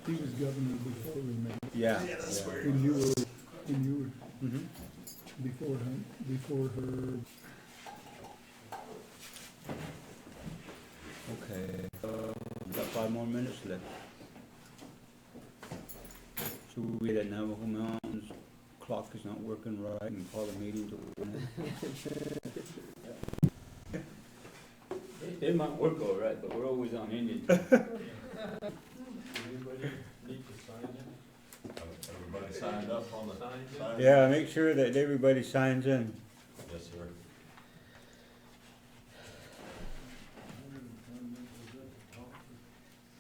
He was governor before we met. Yeah. When you were Mm-hmm. before her. Okay. We've got 5 more minutes left. Should we that Navajo Mountain's clock is not working right and call the meeting to order? It might work all right, but we're always on Indian. Everybody need to sign in? Everybody signed up on the sign? Yeah, make sure that everybody signs in. Yes, sir.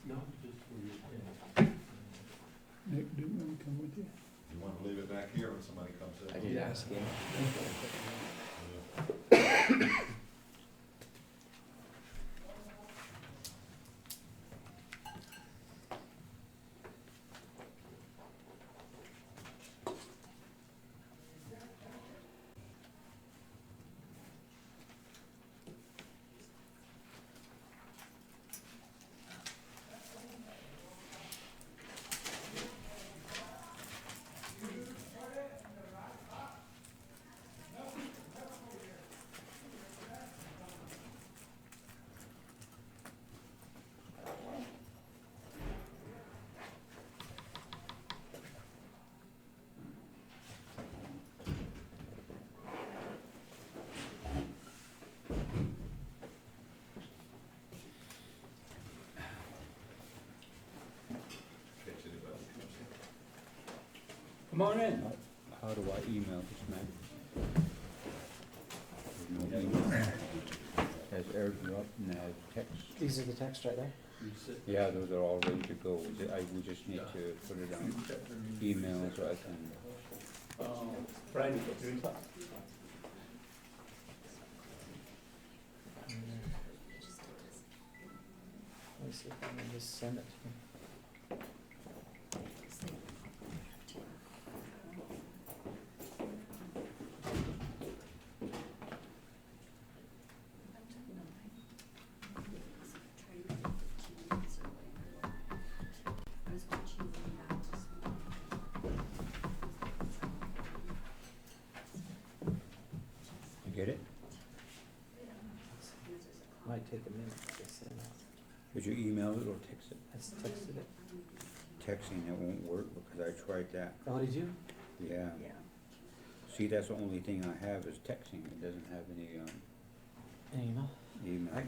No, just for your. Nick, do you want to come with you? You wanna leave it back here when somebody comes in? I did ask him. Come on in. How do I email this man? No email. Has airdrop and has text. These are the text right there? Yeah, those are all ready to go. We just need to put it on email so I can. Friday for 3 o'clock. Let me see if I can just send it to him. You get it? Might take a minute to send it. Did you email it or text it? I just texted it. Texting, it won't work because I tried that. Oh, did you? Yeah. See, that's the only thing I have is texting. It doesn't have any, An email? email. I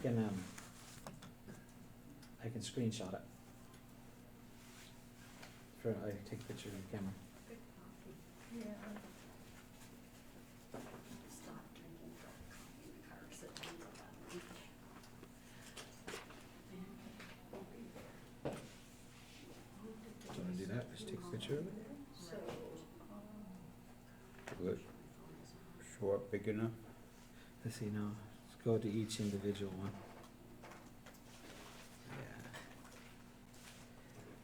can screenshot it. I take a picture of the camera. Do you wanna do that? Just take a picture of it? Will it show up big enough? Let's see now. Let's go to each individual one. Yeah.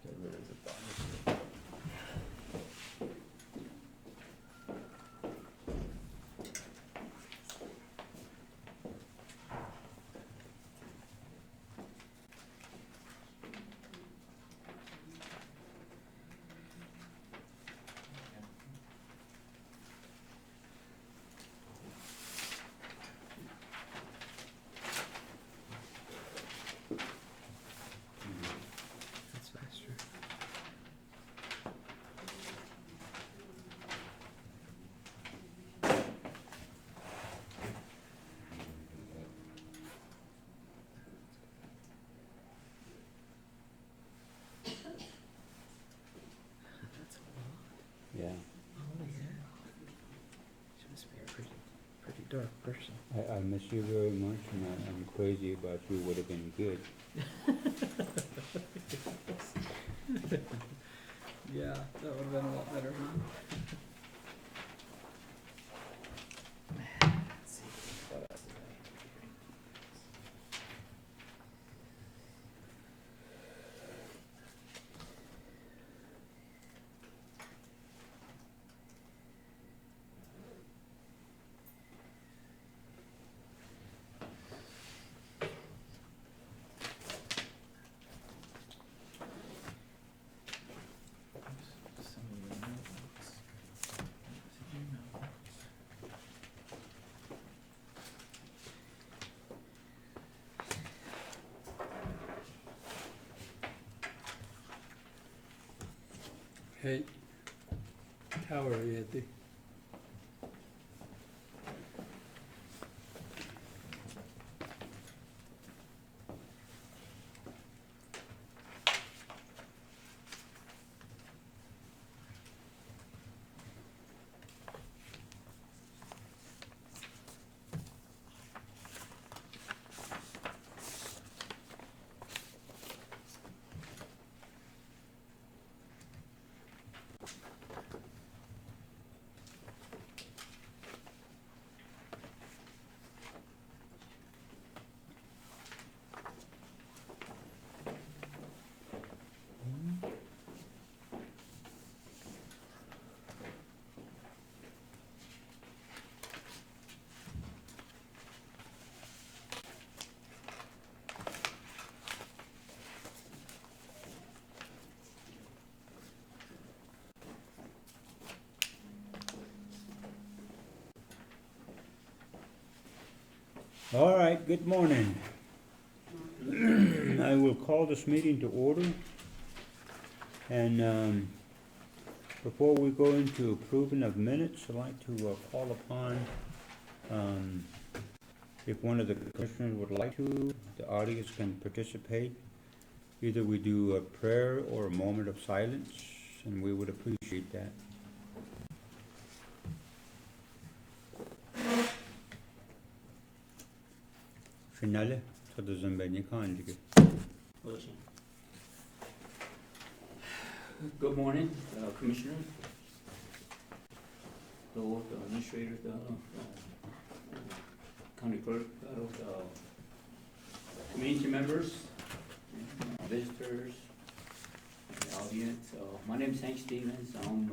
Get rid of the bottom. That's faster. That's a lot. Yeah. Oh yeah. She must be a pretty dark person. I miss you very much and I'm crazy about you. Would have been good. Yeah, that would have been a lot better, huh? Let's see, what else did I Hey, tower yeti. All right, good morning. I will call this meeting to order. And before we go into approving of minutes, I'd like to call upon, if one of the commissioners would like to, the audience can participate. Either we do a prayer or a moment of silence, and we would appreciate that. Finale, so the Zimbabwe can't. Good morning, Commissioner, the Administrator, County Clerk, community members, visitors, and the audience. My name is Hank Stevens. I'm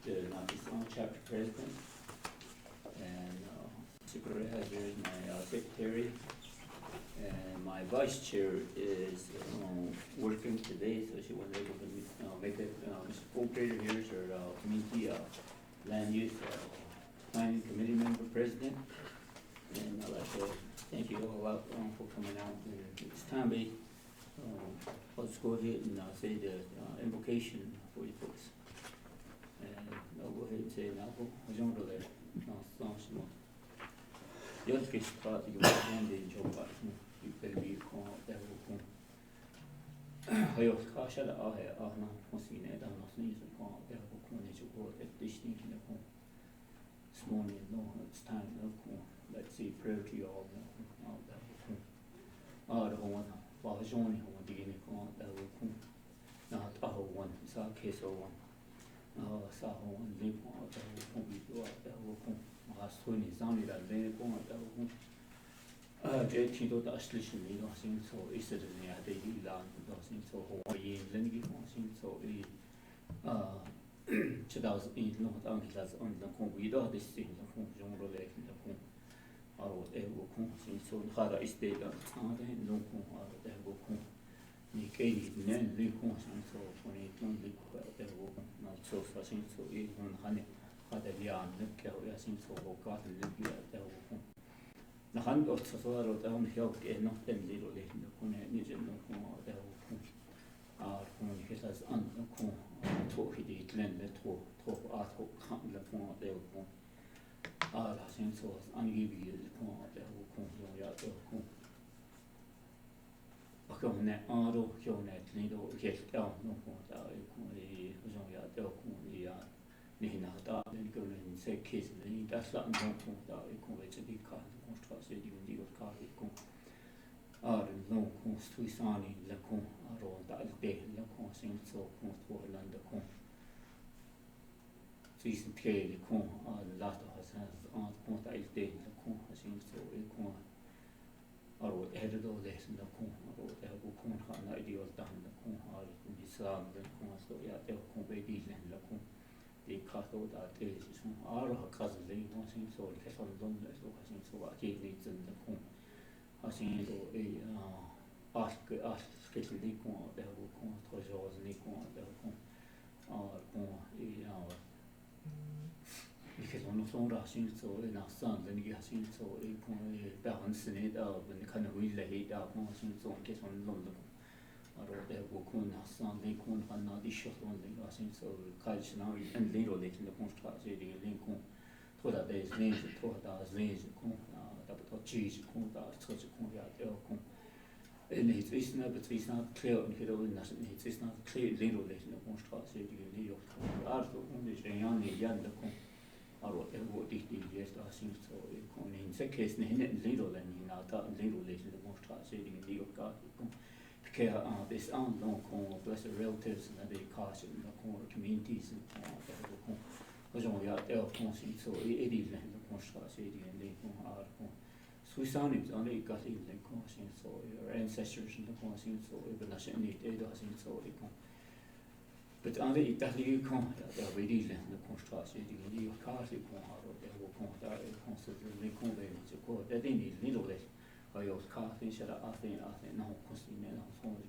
the Northeast Chapter President, and Secretary has here is my Secretary. And my vice chair is working today, so she wasn't able to make it. Mr. Coltrader here is our community land use planning committee member president. And I'd like to thank you all out for coming out. And it's time to let's go ahead and say the invocation for you folks. And I'll go ahead and say Navajo. Dios que está y grande yo paso y permí con de con Dios kasha da ahna hosine da hosine con de con ne jo de distinct in the this morning. No, it's time to let's say prayer to you all that the one wa joni ho digini con da con na ta ho one sa keso one sa ho one le con da con bi do da con Astoni Zani da Lenko Jetido da Ashlishmi, nothing so is it in the land, nothing so Hawaii, Lengi, nothing so 2008 not Ankilas on the Convido, this thing, the Conjunct Lake in the Con, or Evo Con, so Hara is dead on Sunday, no Con, or Evo Con. Nikki, Nen, Lincoln, so when it don't look Evo, not so fashion, so it on honey. هذا اللي عم نبكي وياسين صوبوكات اللي بيا تهوكم نحن أتصور وتهم هيوك إنه تملي له ليه نكون نيجي نكون تهوكم أركون كذا أن نكون توحيد يتلين لتو أتو خام لكون تهوكم راسين صوص أن يبي لكون تهوكم يوم ياتهوكم أكون أرو يوم تلينو يشتاو نكون تهوكم يوم ياتهوكم Nihina da in say case that's not no da to be card most you the card no Suisani la con aro da de la con sin so con for land con season play the con lot has on con da de la con sin so con aro headed all this in the con aro da con ha ideal da la con aro in Islam the con so ya de con baby la con the cattle that is all her cousin Lee was in so the cattle don't let so I think so what he needs in the home. I think so ask special Lee con the con treasures Lee con the con because on the phone I think so in our son then you think so balance in it when the kind of relay out I think so in case on London aro de kun hasan de kun hanna di shoton de asin so kalsna en lero de le constra se de le kun toda de lens toda lens kun da to cheese kun da trots kun ja de kun en het is not clear on hero in nas het is not clear lero de le constra se de le yo arto kun de jan de jan de kun aro de wo dich die jetzt asin so kun in se kes ne hin lero de ni na ta lero de le constra se de le yo ka kun que this on donc on bless relatives and the caution the communities and hoje já é o conceito so ele é o construção de com Suisanim only got in the conscience so your ancestors and the conscience so even the same need they doesn't so but on the Italy con the really the construction the caution con the con da constantly conveyance so that they need little less I was casting shut up nothing no costing no phone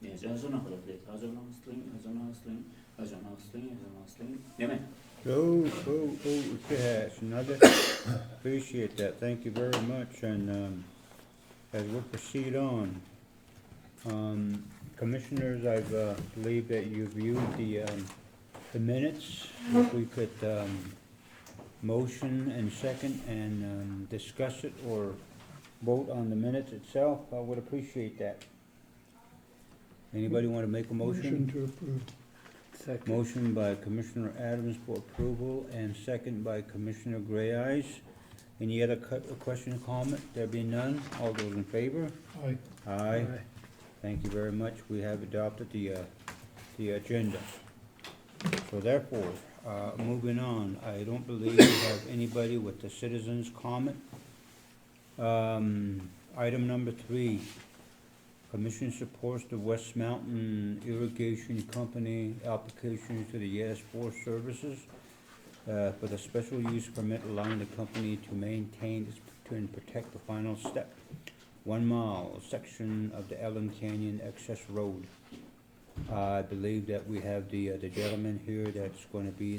yes as on a string yeah Yes, another, appreciate that, thank you very much, and, as we'll proceed on, commissioners, I believe that you viewed the minutes, if we could, motion and second and, discuss it or vote on the minutes itself, I would appreciate that. Anybody want to make a Motion to approve. Second. Motion by Commissioner Adams for approval and second by Commissioner Gray Eyes. Any other question or comment? There be none. All those in favor? Aye. Aye. Thank you very much. We have adopted the agenda. So therefore, moving on, I don't believe we have anybody with the citizens' comment. Item number 3. Commission supports the West Mountain Irrigation Company application to the U.S. Forest Services for the special use permit allowing the company to maintain and protect the final step, 1 mile section of the Ellen Canyon access road. I believe that we have the gentleman here that's going to be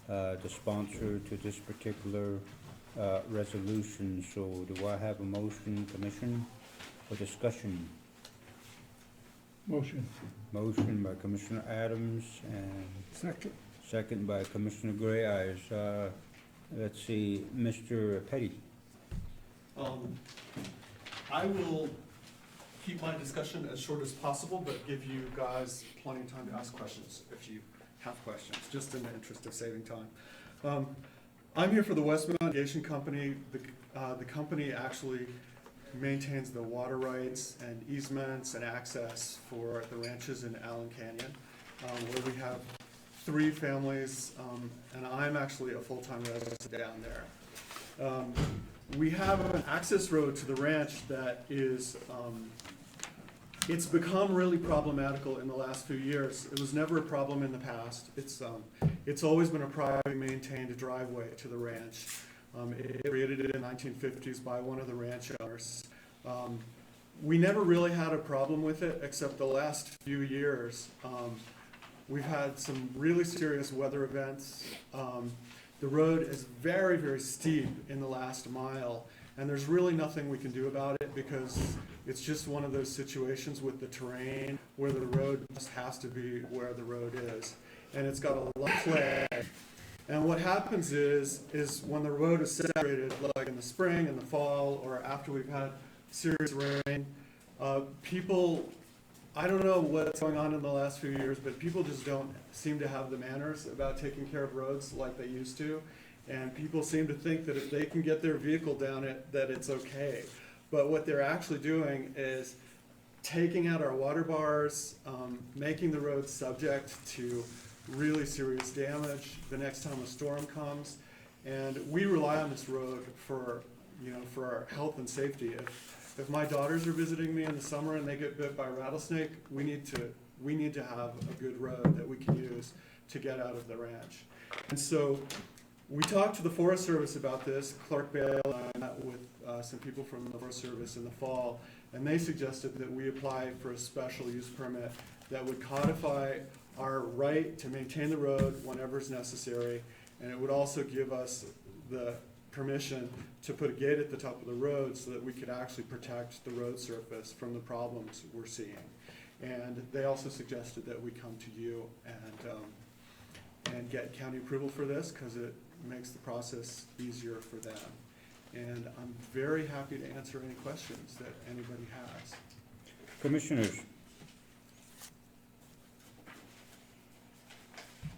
the sponsor to this particular resolution. So do I have a motion, Commission? For discussion. Motion. Motion by Commissioner Adams and Second. second by Commissioner Gray Eyes. Let's see, Mr. Petty. I will keep my discussion as short as possible, but give you guys plenty of time to ask questions if you have questions, just in the interest of saving time. I'm here for the West Mountain Irrigation Company. The company actually maintains the water rights and easements and access for the ranches in Allen Canyon, where we have 3 families, and I'm actually a full-time resident down there. We have an access road to the ranch that is, it's become really problematical in the last few years. It was never a problem in the past. It's always been a privately maintained driveway to the ranch. It created it in the 1950s by one of the ranch owners. We never really had a problem with it, except the last few years. We've had some really serious weather events. The road is very, very steep in the last mile, and there's really nothing we can do about it because it's just one of those situations with the terrain where the road just has to be where the road is. And it's got a lot of clay. And what happens is when the road is saturated, like in the spring and the fall, or after we've had serious rain, people, I don't know what's going on in the last few years, but people just don't seem to have the manners about taking care of roads like they used to. And people seem to think that if they can get their vehicle down it, that it's okay. But what they're actually doing is taking out our water bars, making the road subject to really serious damage the next time a storm comes. And we rely on this road for our health and safety. If my daughters are visiting me in the summer and they get bit by a rattlesnake, we need to have a good road that we can use to get out of the ranch. And so we talked to the Forest Service about this. Clark Bale and I met with some people from the Forest Service in the fall, and they suggested that we apply for a special use permit that would codify our right to maintain the road whenever it's necessary, and it would also give us the permission to put a gate at the top of the road so that we could actually protect the road surface from the problems we're seeing. And they also suggested that we come to you and get county approval for this, because it makes the process easier for them. And I'm very happy to answer any questions that anybody has. Commissioners?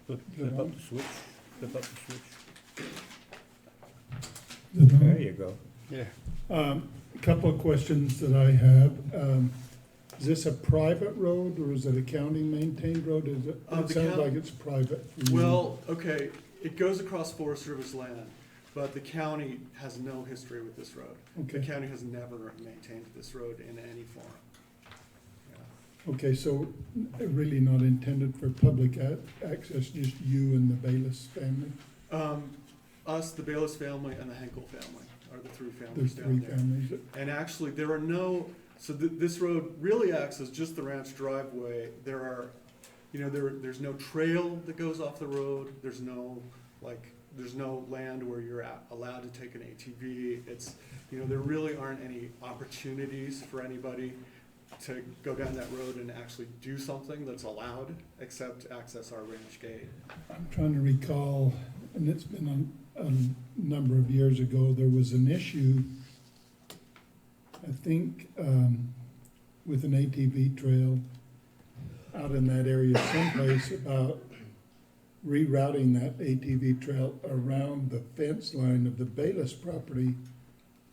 Flip up the switch, flip up the switch. There you go. Yeah. A couple of questions that I have. Is this a private road or is it a county maintained road? Is it, it The sounds like it's private. for you. Well, okay, it goes across Forest Service land, but the county has no history with this road. The Okay, county has never maintained this road in any form. Yeah. okay, so really not intended for public access, just you and the Bayless family, Us, the Bayless family, and the Henkel family are the three the families three down there. families. And actually, there are no, so this road really acts as just the ranch driveway. There are, there's no trail that goes off the road. There's no, there's no land where you're allowed to take an ATV. It's, there really aren't any opportunities for anybody to go down that road and actually do something that's allowed, except access our ranch gate. I'm trying to recall, and it's been a number of years ago, there was an issue, I think, with an ATV trail out in that area someplace about rerouting that ATV trail around the fence line of the Bayless property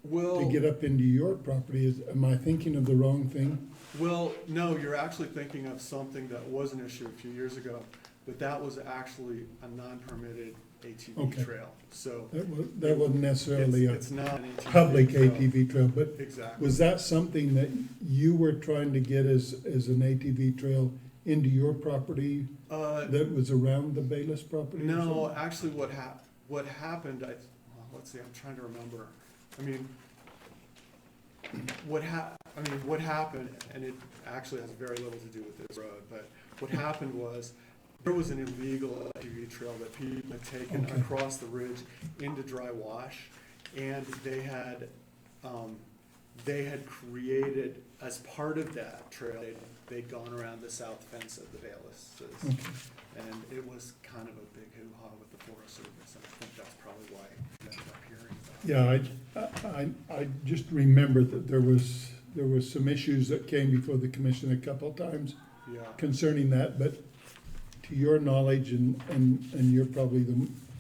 Well, to get up into your property. Am I thinking of the wrong thing? well, no, you're actually thinking of something that was an issue a few years ago, but that was actually a non-permitted ATV Okay. trail. So That wasn't necessarily a it's not an ATV public trail. ATV trail, but Exactly. was that something that you were trying to get as an ATV trail into your property that was around the Bayless property? or No, something? actually, what happened, let's see, I'm trying to remember. I mean, what happened, and it actually has very little to do with this road, but what happened was, there was an illegal ATV trail that people had taken Okay. across the ridge into dry wash, and they had created, as part of that trail, they'd gone around the south fence of the Baylesses. Okay. And it was kind of a big hoo-ha with the Forest Service, and I think that's probably why you ended up hearing about it. Yeah, I just remember that there was some issues that came before the commission a couple of times Yeah, concerning that, but to your knowledge, and you're probably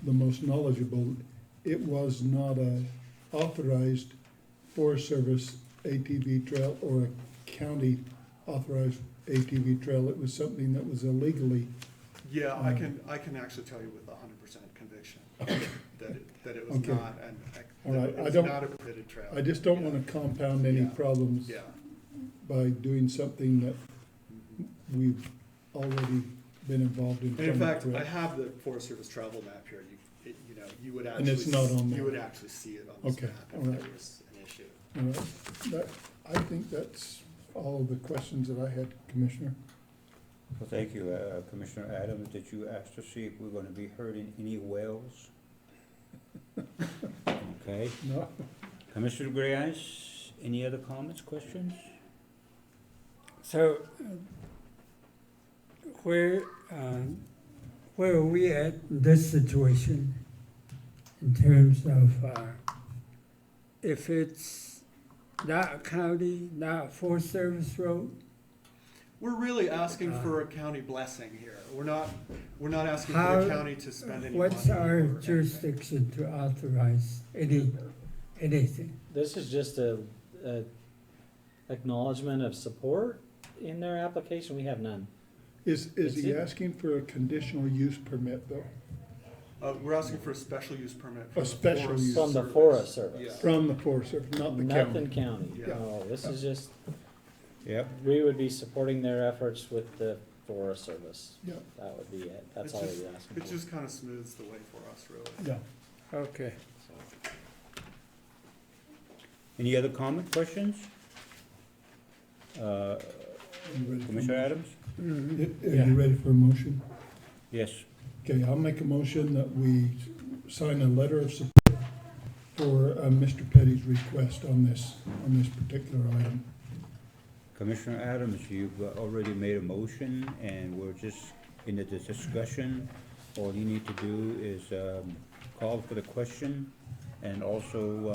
the most knowledgeable, it was not a authorized Forest Service ATV trail or a county authorized ATV trail. It was something that was illegally. yeah, I can actually tell you with 100% conviction that it was Okay. not, and All right, it I was don't- not a permitted trail. I just don't want to compound any Yeah. problems Yeah. by doing something that Mhm. we've already been involved in. And in trying to fact, I correct. have the Forest Service travel map here. You would And actually. it's not on You there. would actually see it on this Okay, map all if right. there was an issue. All right. I think that's all the questions that I had, Commissioner. Well, thank you, Commissioner Adams. Did you ask to see if we're gonna be hurting any whales? Okay. No, Commissioner Grayes, any other comments, questions? So, where are we at in this situation in terms of, if it's not a county, not a Forest Service road? We're really asking for a county blessing here. We're not asking for How- the county to spend any money. What's our or anything. jurisdiction to authorize anything? This is just a acknowledgement of support in their application. We have none. is That's he it. asking for a conditional use permit, though? We're asking for a special use permit. A from the special Forest use. From the Service. Forest Service. Yeah. From the Forest Service, not the Nothing county? county. Yeah. No, this is just, Yep. we would be supporting their efforts with the Forest Service. Yeah, That would be it. That's It's all just- we're asking It for. just kind of smooths the way for us, really. yeah. Okay. Any other comment, questions? You ready for a Commissioner motion? Adams? Are you ready for a motion? Yes. Okay, I'll make a motion that we sign a letter of support for Mr. Petty's request on this particular item. Commissioner Adams, you've already made a motion, and we're just in the discussion. All you need to do is call for the question and also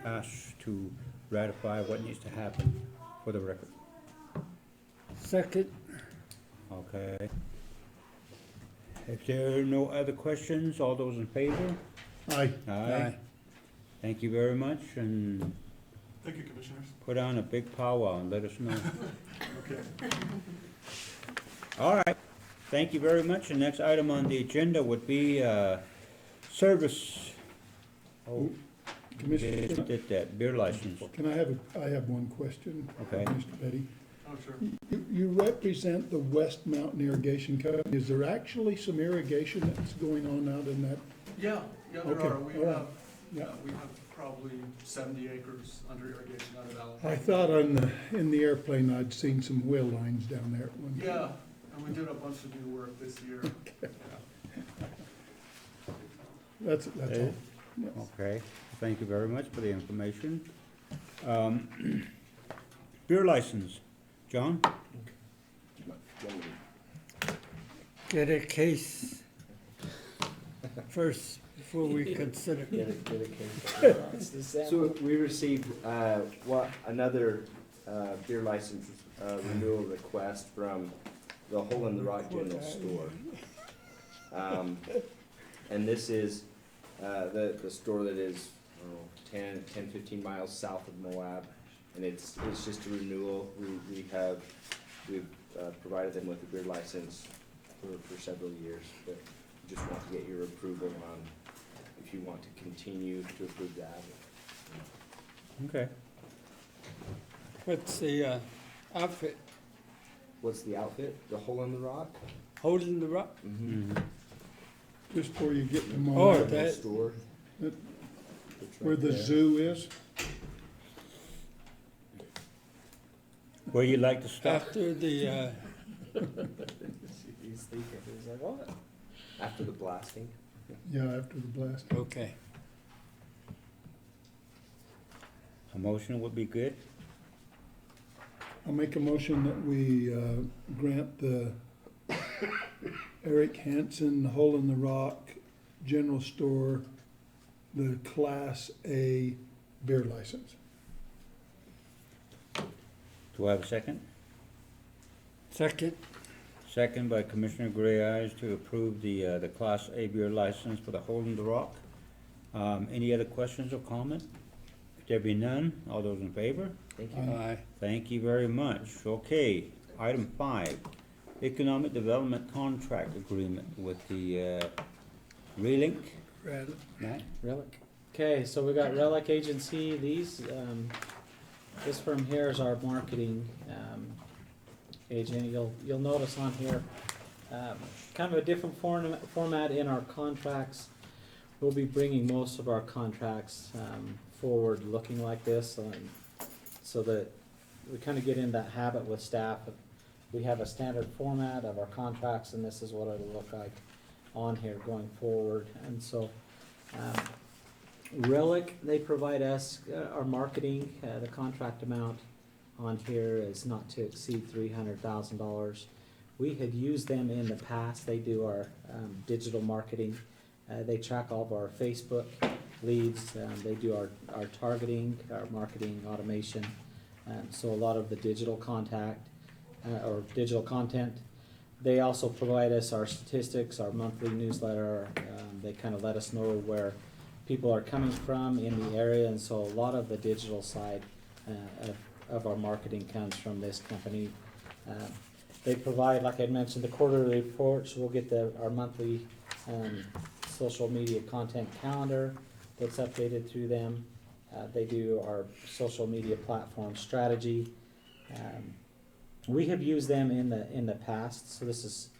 ask to ratify what needs to happen for the record. Second. Okay. If there are no other questions, all those in favor? Aye. Aye. Thank you very much, and Thank you, Commissioners. put on a big powwow and let us know. Okay. All right, thank you very much. The next item on the agenda would be service. Oh, Commissioner, did that, beer license. I have one question, Okay. Mr. Petty. Oh, sure. You represent the West Mountain Irrigation Company. Is there actually some irrigation that's going on out in that? Yeah, there Okay, are. We all right. have, Yeah. we have probably 70 acres under irrigation out of Allen. I thought in the airplane I'd seen some wheel lines down there at one time. Yeah, and we did a bunch of new work this year. Yeah. That's all. Yes. Okay, thank you very much for the information. Beer license, John? Get a case first before we consider. So we received, another, beer license, renewal request from the Hole in the Rock General Store. And this is, the store that is, I don't know, 15 miles south of Moab. And it's just a renewal. We've provided them with a beer license for several years, but just want to get your approval on if you want to continue to approve that. Okay. What's the outfit? What's the outfit? The Hole in the Rock? Holding the rock? Mm-hmm. Just before you get them Oh, on, that- Store. that- It's where right the there. zoo is. Where you like to stop? After the, He's thinking, he's like, what? After the blasting. Yeah, after the blast. okay. A motion would be good. I'll make a motion that we grant the Eric Hansen Hole in the Rock General Store the Class A beer license. Do I have a second? Second. Second by Commissioner Gray Eyes to approve the Class A beer license for the Hole in the Rock. Any other questions or comment? If there be none, all those in favor? Thank you. Aye. Thank you very much. Okay, item 5, Economic Development Contract Agreement with the Relink. Rattle. Matt? Relic. Okay, so we got Relic Agency, this firm here is our marketing, agent. You'll notice on here, kind of a different format in our contracts. We'll be bringing most of our contracts, forward looking like this, so that we kind of get in that habit with staff. We have a standard format of our contracts, and this is what it'll look like on here going forward. And so, Relic, they provide us our marketing. The contract amount on here is not to exceed $300,000. We had used them in the past. They do our digital marketing. They track all of our Facebook leads. They do our targeting, our marketing automation. So a lot of the digital contact or digital content. They also provide us our statistics, our monthly newsletter. They kind of let us know where people are coming from in the area, and so a lot of the digital side of our marketing comes from this company. They provide, like I mentioned, the quarterly reports. We'll get our monthly social media content calendar that's updated through them. They do our social media platform strategy. We have used them in the past, so this is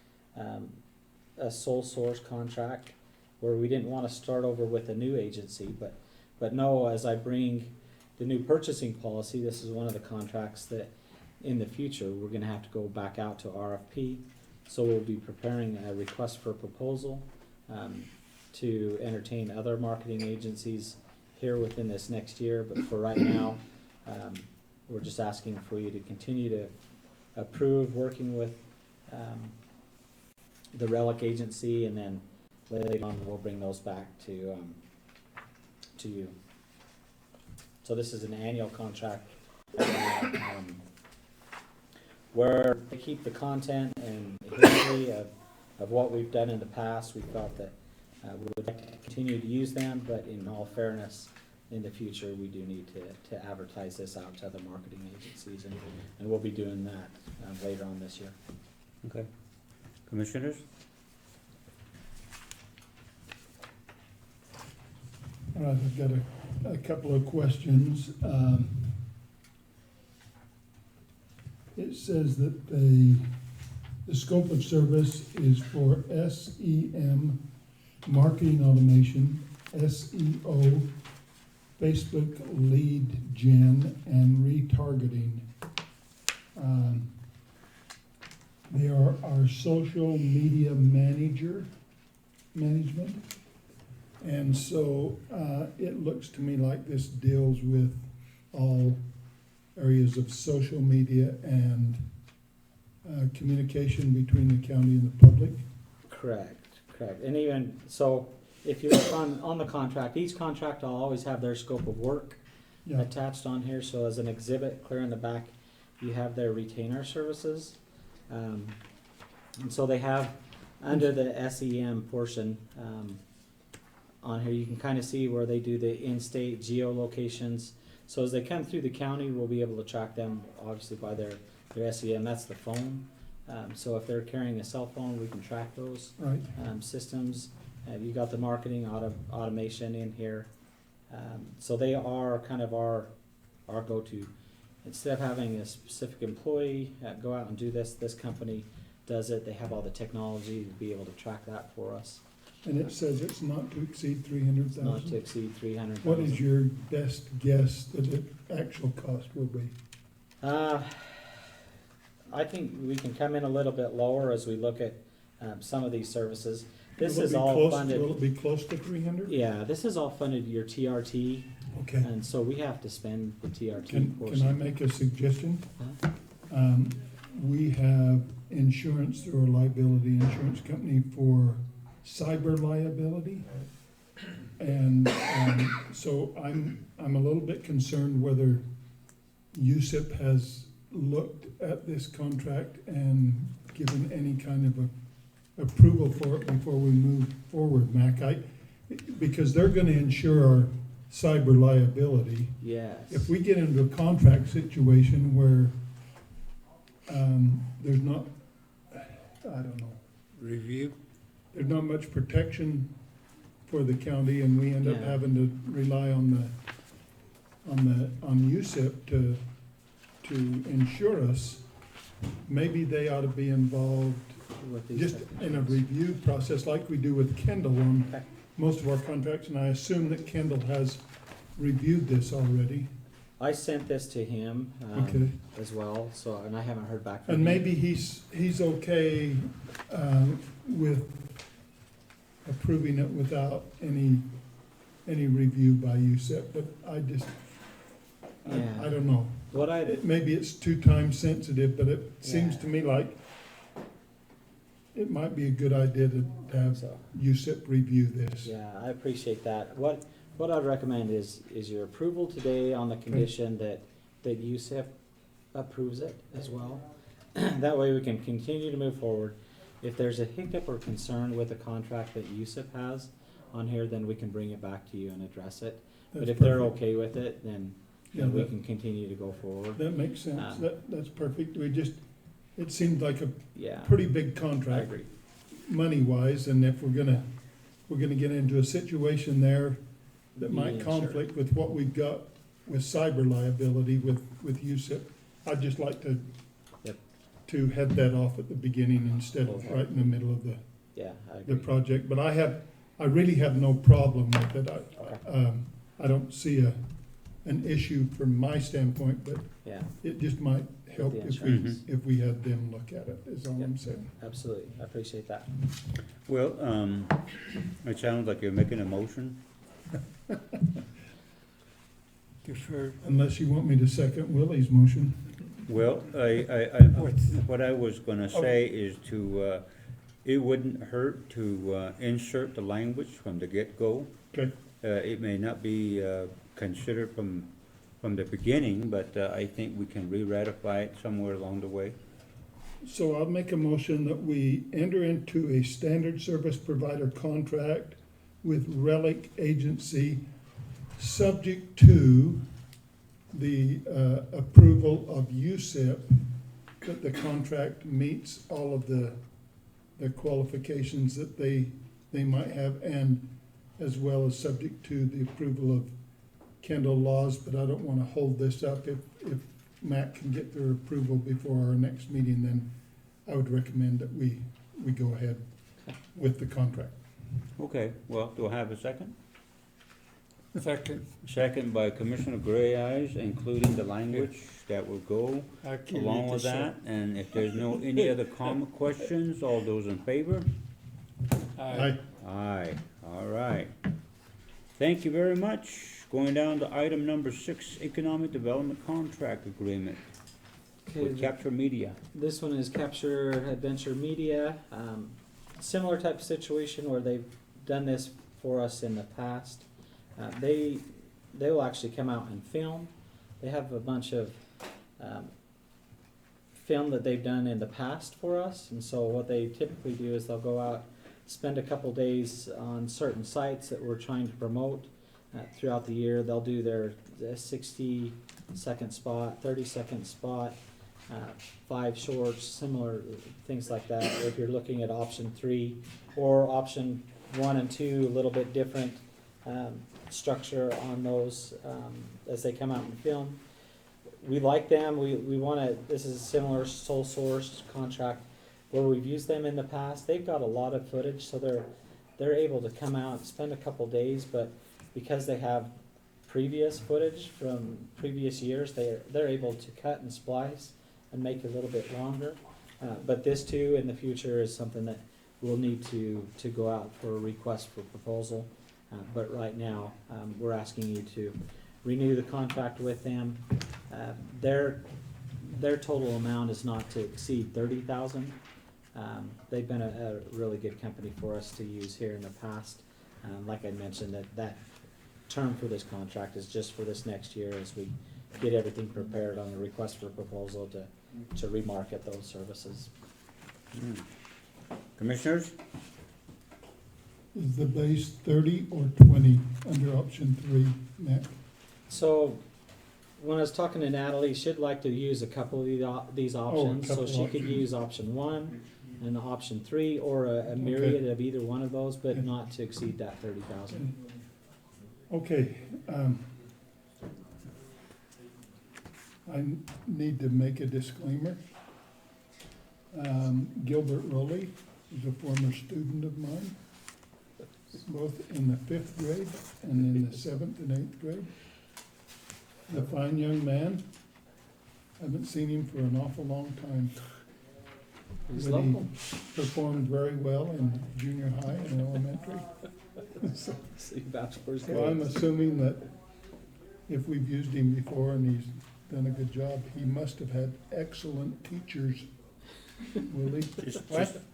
a sole source contract where we didn't want to start over with a new agency, but no, as I bring the new purchasing policy, this is one of the contracts that in the future we're going to have to go back out to RFP. So we'll be preparing a request for proposal to entertain other marketing agencies here within this next year, but for right now, we're just asking for you to continue to approve working with, the relic agency, and then later on, we'll bring those back to you. So this is an annual contract, where they keep the content and history of what we've done in the past. We thought that we would like to continue to use them, but in all fairness, in the future, we do need to advertise this out to other marketing agencies, and we'll be doing that later on this year. Okay. Commissioners? All right, I've got a couple of questions. It says that the scope of service is for SEM, marketing automation, SEO, Facebook lead gen, and retargeting. They are our social media management. And so it looks to me like this deals with all areas of social media and communication between the county and the public. Correct. And even, so if you look on the contract, each contract will always have their scope of work Yeah, attached on here. So as an exhibit, clear in the back, you have their retainer services. And so they have, under the SEM portion, on here, you can kind of see where they do the in-state geolocations. So as they come through the county, we'll be able to track them, obviously, by their SEM. That's the phone. So if they're carrying a cell phone, we can track those right. systems. You got the marketing automation in here. So they are kind of our go-to. Instead of having a specific employee go out and do this company does it. They have all the technology to be able to track that for us. And it says it's not to exceed 300,000. Not to exceed 300,000. What is your best guess that the actual cost will be? I think we can come in a little bit lower as we look at some of these services. This Will it is be all close- funded. Will it be close to 300? Yeah, this is all funded your TRT, Okay. and so we have to spend the TRT Can portion. I make a suggestion? Huh? We have insurance through our liability insurance company for cyber liability. And so I'm a little bit concerned whether USIP has looked at this contract and given any kind of a approval for it before we move forward, Mac. Because they're gonna insure our cyber liability. Yes. If we get into a contract situation where there's not, I don't know, Review? there's not much protection for the county, and we end up Yeah. having to rely on USIP to insure us, maybe they ought to be involved With these just type of in a things. review process like we do with Kendall on Okay. most of our contracts, and I assume that Kendall has reviewed this already. I sent this to him Okay. as well, so, and I haven't heard back from And him. maybe he's okay with approving it without any review by USIP, but I Yeah. don't know. What I, Maybe it's too time sensitive, but it seems Yeah. to me like it might be a good idea to have so, USIP review this. yeah, I appreciate that. What I'd recommend is your approval today on the condition that USIP approves it as well. That way we can continue to move forward. If there's a hiccup or concern with the contract that USIP has on here, then we can bring it back to you and address it. But That's if they're perfect. okay with it, then Yeah, we that- can continue to go forward. That makes sense. Um, That's perfect. It seemed like a Yeah, pretty big I contract, agree. money-wise, and if we're gonna get into a situation there that might Yeah, sure. conflict with what we've got with cyber liability with USIP, I'd just like to Yep. to head that off at the beginning instead of Okay. right in the middle of Yeah, I the agree. project. But I really have no problem with it. Okay. I don't see an issue from my standpoint, but Yeah, it just might help the insurance. if we had them look at it, is all I'm Yep. saying. absolutely. I appreciate that. Well, it sounds like you're making a motion. defer. Unless you want me to second Willie's motion. Well, What's- what I was gonna say is to, it wouldn't hurt to, insert the language from the get-go. Okay. It may not be, considered from the beginning, but, I think we can re-ratify it somewhere along the way. So I'll make a motion that we enter into a standard service provider contract with Relic Agency, subject to the approval of USIP, that the contract meets all of the qualifications that they might have, and as well as subject to the approval of Kendall Laws, but I don't wanna hold this up. If Matt can get their approval before our next meeting, then I would recommend that we go ahead with the contract. Okay, well, do I have a second? Second, Second by Commissioner Gray Eyes, including the language that will go I'll give you along the with that. second. And if there's any other comment, questions, all those in favor? Aye. Aye, all right. Thank you very much. Going down to item number 6, Economic Development Contract Agreement Okay, with Capture Media. this one is Capture Adventure Media. Similar type of situation where they've done this for us in the past. They will actually come out and film. They have a bunch of film that they've done in the past for us, and so what they typically do is they'll go out, spend a couple days on certain sites that we're trying to promote throughout the year. They'll do their 60-second spot, 30-second spot, 5 shorts, similar things like that. If you're looking at option 3 or option 1 and 2, a little bit different structure on those as they come out and film. We like them. We want to. This is a similar sole source contract where we've used them in the past. They've got a lot of footage, so they're able to come out and spend a couple days, but because they have previous footage from previous years, they're able to cut and splice and make it a little bit longer. But this too, in the future, is something that we'll need to go out for a request for proposal. But right now, we're asking you to renew the contract with them. Their total amount is not to exceed $30,000. They've been a really good company for us to use here in the past. Like I mentioned, that term for this contract is just for this next year as we get everything prepared on the request for proposal to remarket those services. Commissioners? Is the base 30 or 20 under option 3, Matt? So, when I was talking to Natalie, she'd like to use a couple of these options, so couple she could options. use option 1 and option 3, or a myriad of either one of those, but Okay. not to exceed that 30,000. Okay, I need to make a disclaimer. Gilbert Rowley is a former student of mine, both in the 5th grade and in the 7th and 8th grade. A fine young man. Haven't seen him for an awful long time. He's But he local. performed very well in junior high and elementary. So See, bachelor's so I'm grades. assuming that if we've used him before and he's done a good job, he must have had excellent teachers. Will he?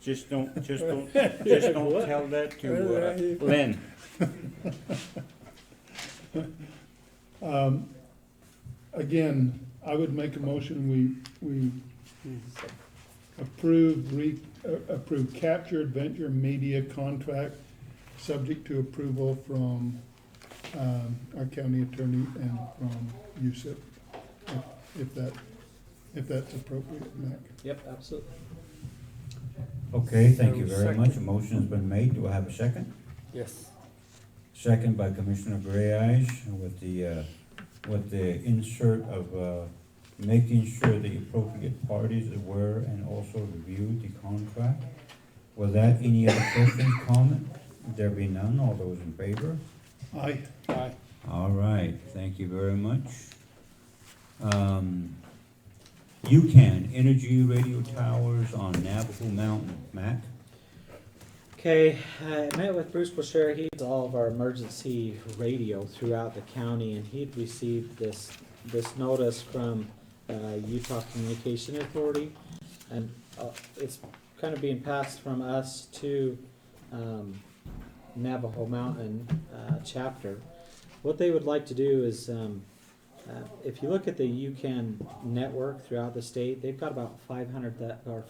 Just don't tell that to, Lynn. Again, I would make a motion, we approve Capture Adventure Media contract, subject to approval from our county attorney and from USIP, if that's appropriate, Mac. Yep, absolutely. Okay, thank you So, very much. A second. motion's been made. Do I have a second? Yes. Second by Commissioner Gray Eyes with the insert of, making sure the appropriate parties are aware and also review the contract. With that, any other questions, comment? There be none. All those in favor? Aye. Aye. All right, thank you very much. UCAN Energy Radio Towers on Navajo Mountain. Matt? Okay, I met with Bruce Boucher. He does all of our emergency radio throughout the county, and he'd received this notice from Utah Communication Authority, and it's kind of being passed from us to Navajo Mountain chapter. What they would like to do is, if you look at the UCAN network throughout the state, they've got about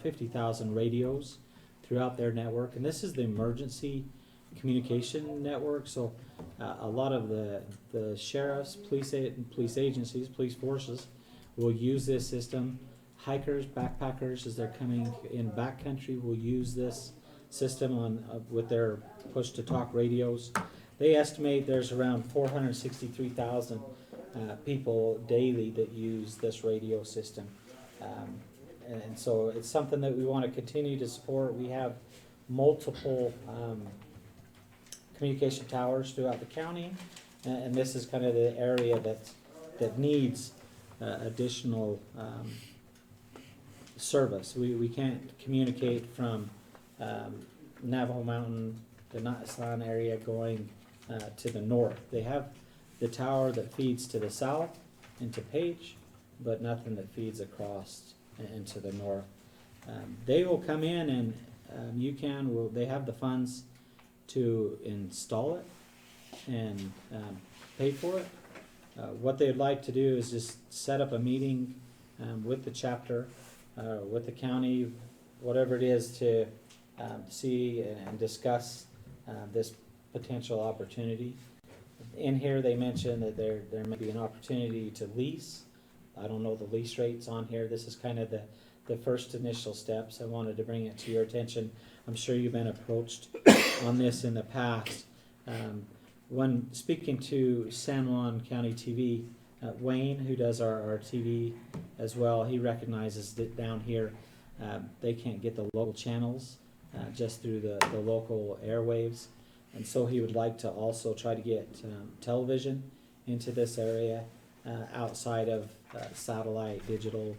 50,000 radios throughout their network, and this is the emergency communication network. So a lot of the sheriffs, police agencies, police forces will use this system. Hikers, backpackers, as they're coming in backcountry, will use this system on with their push-to-talk radios. They estimate there's around 463,000 people daily that use this radio system. And so it's something that we want to continue to support. We have multiple communication towers throughout the county, and this is kind of the area that needs additional service. We can't communicate from Navajo Mountain, the Natasan area, going to the north. They have the tower that feeds to the south into Page, but nothing that feeds across into the north. They will come in and they have the funds to install it and pay for it. What they'd like to do is just set up a meeting with the chapter, with the county, whatever it is, to see and discuss this potential opportunity. In here, they mentioned that there may be an opportunity to lease. I don't know the lease rates on here. This is kind of the first initial steps. I wanted to bring it to your attention. I'm sure you've been approached on this in the past. When speaking to San Juan County TV, Wayne, who does our TV as well, he recognizes that down here they can't get the local channels just through the local airwaves. And so he would like to also try to get television into this area outside of satellite, digital,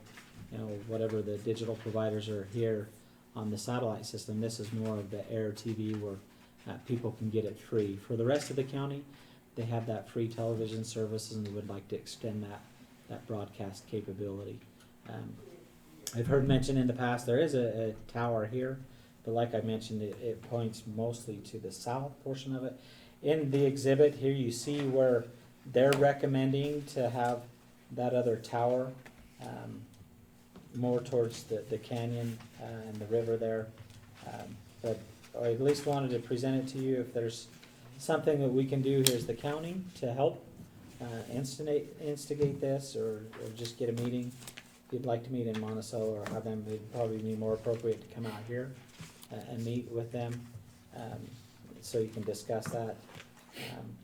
whatever the digital providers are here on the satellite system. This is more of the air TV where people can get it free. For the rest of the county, they have that free television service, and we would like to extend that broadcast capability. I've heard mentioned in the past there is a tower here, but like I mentioned, it points mostly to the south portion of it. In the exhibit here, you see where they're recommending to have that other tower more towards the canyon and the river there. But I at least wanted to present it to you. If there's something that we can do here as the county to help instigate this, or just get a meeting. If you'd like to meet in Monticello or have them, it'd probably be more appropriate to come out here and meet with them, so you can discuss that.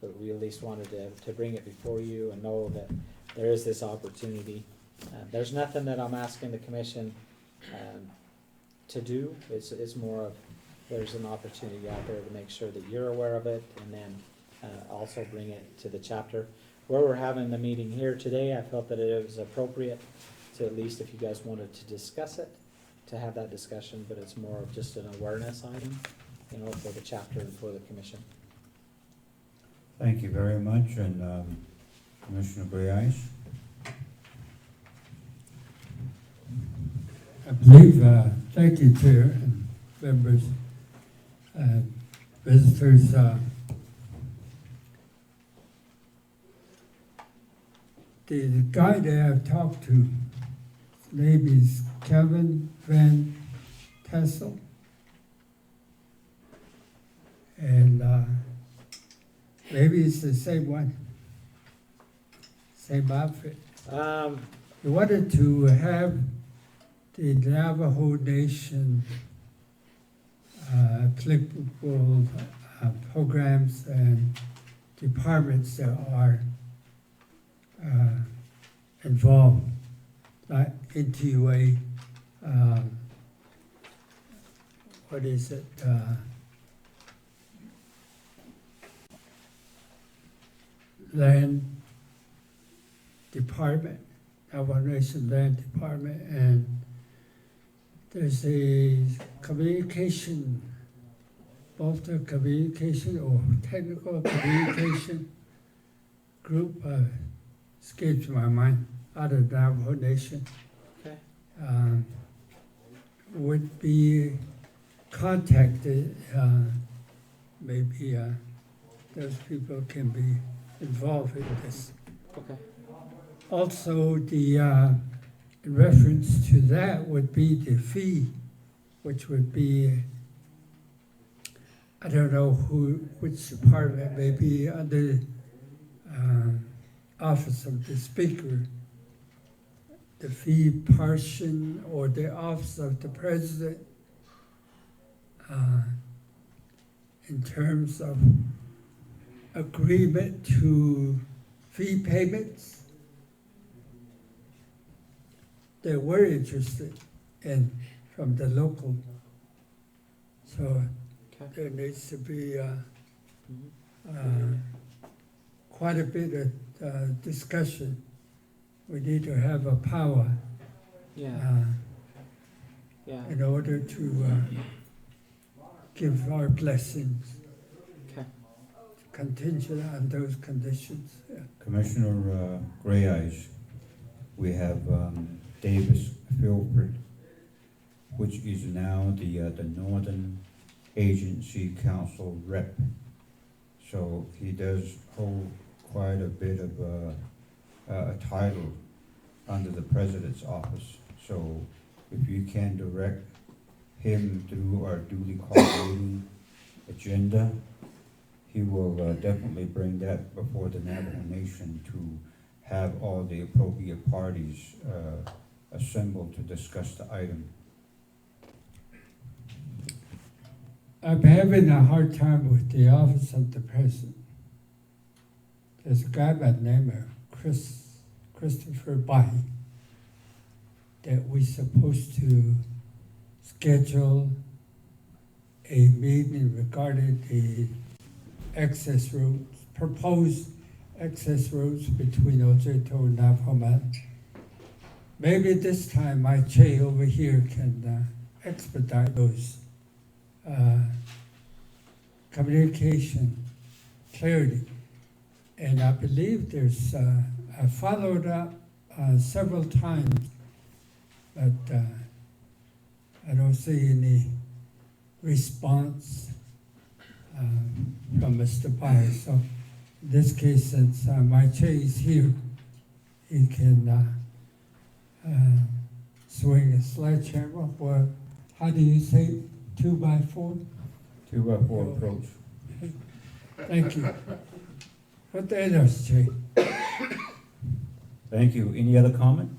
But we at least wanted to bring it before you and know that there is this opportunity. There's nothing that I'm asking the commission to do. It's more of, there's an opportunity out there to make sure that you're aware of it, and then also bring it to the chapter. Where we're having the meeting here today, I felt that it was appropriate to, at least if you guys wanted to discuss it, to have that discussion, but it's more of just an awareness item, for the chapter and for the commission. Thank you very much, and Commissioner Gray-Ice? I believe, thank you, Chair and members, visitors. The guy that I've talked to, his name is Kevin Van Tassel. And maybe it's the same one, same outfit. He wanted to have the Navajo Nation applicable programs and departments that are involved, not NTUA, what is it? Land Department, Navajo Nation Land Department, and there's a communication Baltic Communication or Technical Communication Group, escapes my mind, out of Navajo Nation. Okay. Would be contacted, maybe those people can be involved in this. Okay. Also, the in reference to that would be the fee, which would be, I don't know which department, maybe under office of the speaker, the fee portion, or the office of the president, in terms of agreement to fee payments. They were interested in from the local. So Okay. there needs to be Mhm. quite a bit of discussion. We need to have a power Yeah, yeah, in order to give our blessings okay. contingent on those conditions. Yeah. Commissioner Gray Eyes, we have Davis Philbert, which is now the Northern Agency Council rep. So he does hold quite a bit of a title under the president's office. So if you can direct him through our duly called meeting agenda, he will definitely bring that before the Navajo Nation to have all the appropriate parties assembled to discuss the item. I'm having a hard time with the office of the president. There's a guy by the name of Christopher Bahi that we're supposed to schedule a meeting regarding the access roads, proposed access roads between Ojeto and Navajo Mountain. Maybe this time my Che over here can expedite those communication clarity. And I believe there's, I followed up several times, but I don't see any response from Mr. Pai. So in this case, since my Che is here, he can swing a sledgehammer, or how do you say, 2x4? 2x4 approach. Thank you. What the others, Che? Thank you. Any other comment?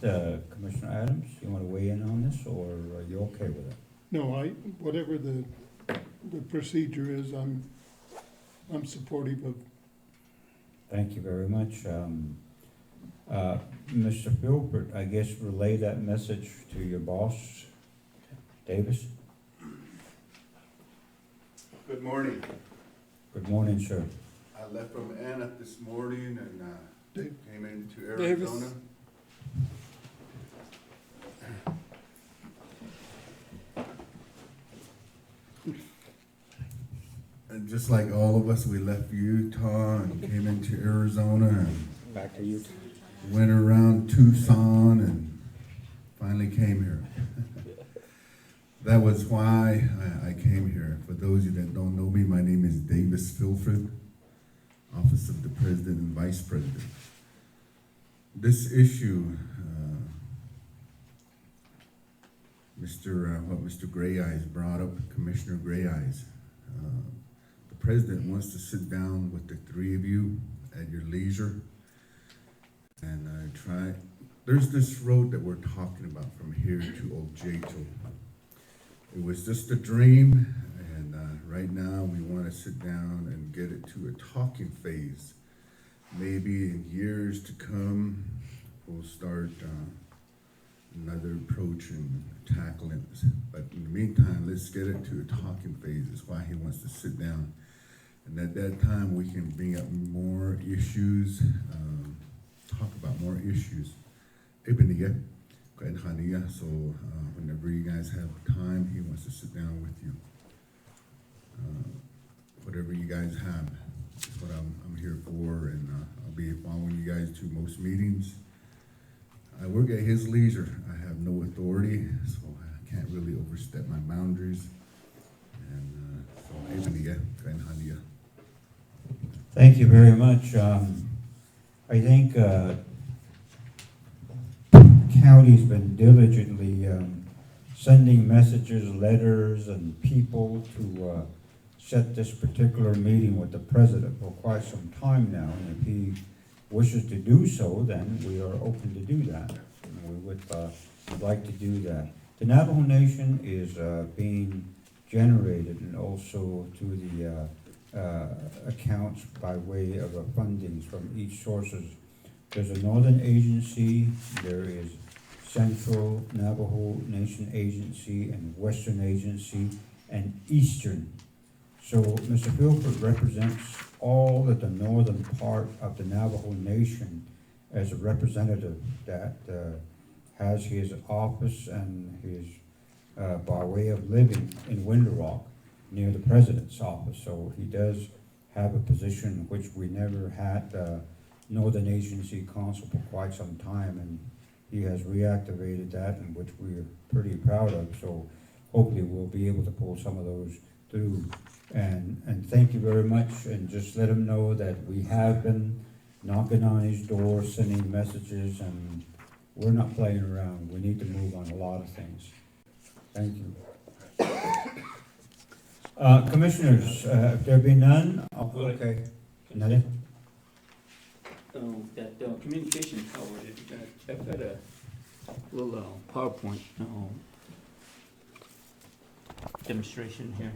Commissioner Adams, you want to weigh in on this, or are you okay with it? No, whatever the procedure is, I'm supportive of. Thank you very much. Mr. Philbert, I guess relay that message to your boss, Davis. Good morning. Good morning, sir. I left from Anna this morning and Dave- came into Davis. Arizona. And just like all of us, we left Utah and came into Arizona and Back to you. went around Tucson and finally came here. That was why I came here. For those of you that don't know me, my name is Davis Filford, Office of the President and Vice President. This issue, what Mr. Gray Eyes brought up, Commissioner Gray Eyes, the President wants to sit down with the three of you at your leisure and there's this road that we're talking about from here to Ojeto. It was just a dream, and right now we want to sit down and get it to a talking phase. Maybe in years to come, we'll start another approach and tackling this. But in the meantime, let's get it to a talking phase. That's why he wants to sit down. And at that time, we can bring up more issues, talk about more issues. So whenever you guys have time, he wants to sit down with you. to most meetings. I work at his leisure. I have no authority, so I can't really overstep my boundaries. And so, Eboniya, Kainhaniya. Thank you very much. I think county's been diligently sending messages, letters, and people to set this particular meeting with the president for quite some time now. And if he wishes to do so, then we are open to do that. And we would like to do that. The Navajo Nation is being generated and also to the accounts by way of fundings from each sources. There's a Northern Agency, there is Central Navajo Nation Agency and Western Agency and Eastern. So Mr. Filford represents all of the northern part of the Navajo Nation as a representative that has his office and his by way of living in Window Rock near the president's office. So he does have a position which we never had Northern Agency Council for quite some time, and he has reactivated that, and which we're pretty proud of. So hopefully we'll be able to pull some of those through. And thank you very much, and just let him know that we have been knocking on his door, sending messages, and we're not playing around. We need to move on a lot of things. Thank you. Commissioners, if there be none, okay. Nothing? That communication tower, I've got a little PowerPoint demonstration here.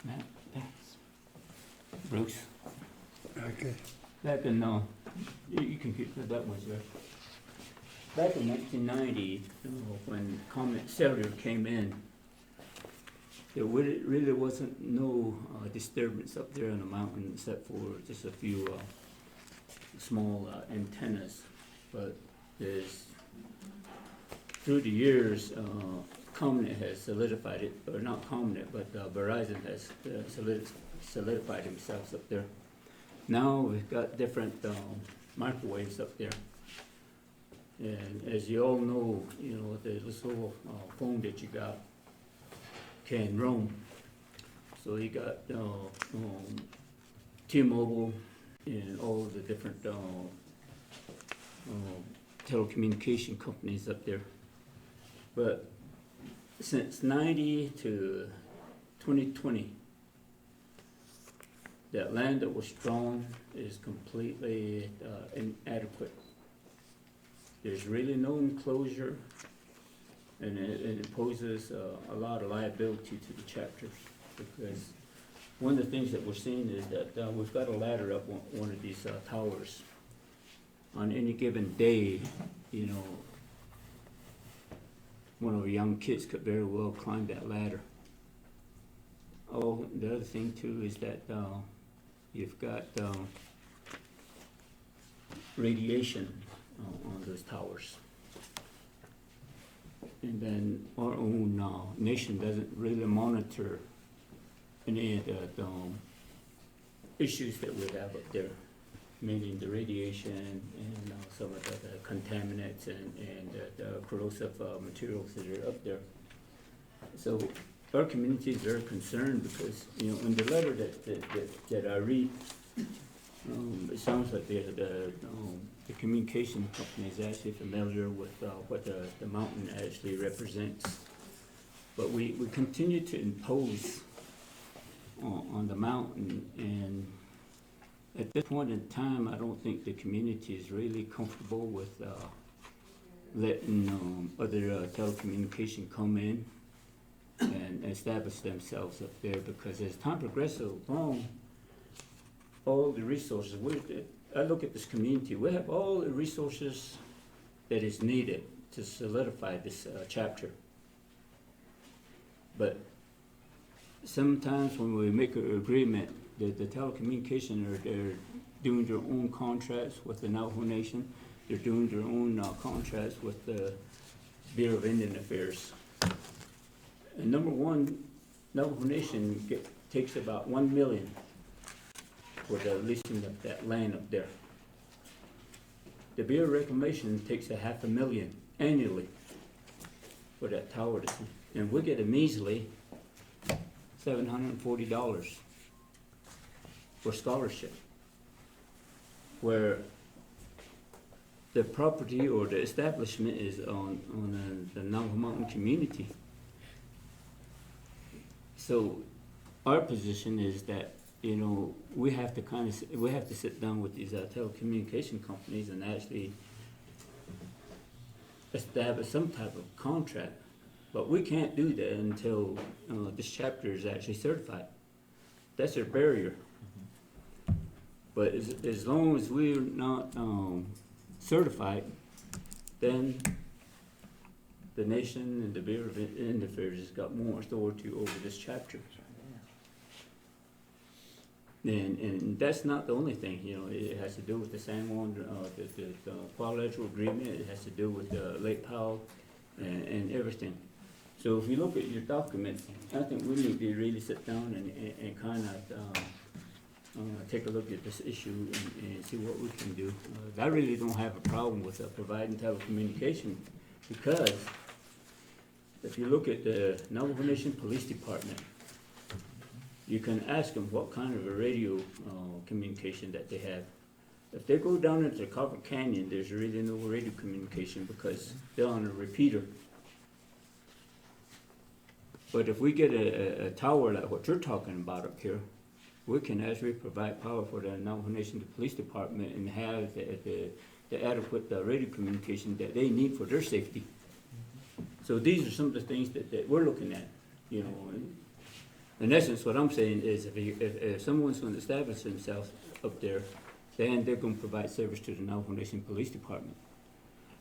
Matt, thanks. Bruce. Okay. Back in, you can keep that one, sir. Back in 1990, when Comet Cellular came in, there really wasn't no disturbance up there on the mountain except for just a few small antennas. But through the years, Comet has solidified it, or not Comet, but Verizon has solidified themselves up there. Now we've got different microwaves up there. And as you all know, this little phone that you got can roam. So you got T-Mobile and all the different telecommunication companies up there. But since 90 to 2020, that land that was drawn is completely inadequate. There's really no enclosure, and it poses a lot of liability to the chapters, because one of the things that we're seeing is that we've got a ladder up one of these towers. On any given day, one of our young kids could very well climb that ladder. Oh, the other thing too is that you've got radiation on those towers. And then our own nation doesn't really monitor any of the issues that we have up there, meaning the radiation and some of the contaminants and the corrosive materials that are up there. So our communities are concerned because, in the letter that I read, it sounds like the communication company is actually familiar with what the mountain actually represents. But we continue to impose on the mountain, and at this point in time, I don't think the community is really comfortable with letting other telecommunication come in and establish themselves up there, because as time progresses along, all the resources, I look at this community, we have all the resources that is needed to solidify this chapter. But sometimes when we make an agreement, the telecommunication they're doing their own contracts with the Navajo Nation, they're doing their own contracts with the Bureau of Indian Affairs. And number one, Navajo Nation takes about $1 million for the leasing of that land up there. the Bureau of Reclamation takes $500,000 annually for that tower, and we get a measly $740 for scholarship, where the property or the establishment is on the Navajo Mountain community. So our position is that, you know, we have to sit down with these telecommunication companies and actually establish some type of contract. But we can't do that until this chapter is actually certified. That's a barrier. But as long as we're not certified, then the nation and the Bureau of Indian Affairs has got more authority over this chapter. And that's not the only thing, you know, it has to do with the San Juan, the quadrilateral agreement, it has to do with Lake Powell and everything. So if you look at your documents, I think we need to really sit down and kind of take a look at this issue and see what we can do. I really don't have a problem with providing telecommunication, because if you look at the Navajo Nation Police Department, you can ask them what kind of a radio communication that they have. If they go down into the Copper Canyon, there's really no radio communication because they're on a repeater. But if we get a tower like what you're talking about up here, we can actually provide power for the Navajo Nation Police Department and have the adequate radio communication that they need for their safety. So these are some of the things that we're looking at, you know. In essence, what I'm saying is if someone's going to establish themselves up there, then they're going to provide service to the Navajo Nation Police Department.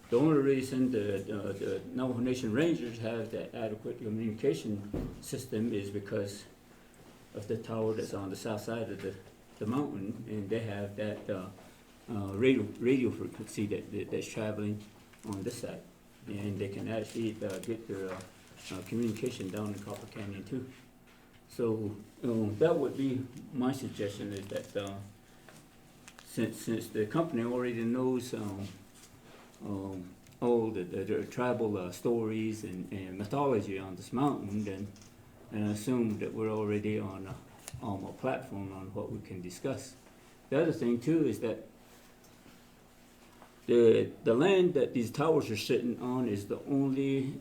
The only reason the Navajo Nation Rangers have that adequate communication system is because of the tower that's on the south side of the mountain, and they have that radio frequency that's traveling on this side, and they can actually get their communication down in Copper Canyon too. So that would be my suggestion, is that since the company already knows all the tribal stories and mythology on this mountain, then and assume that we're already on a platform on what we can discuss. The other thing too is that the land that these towers are sitting on is the only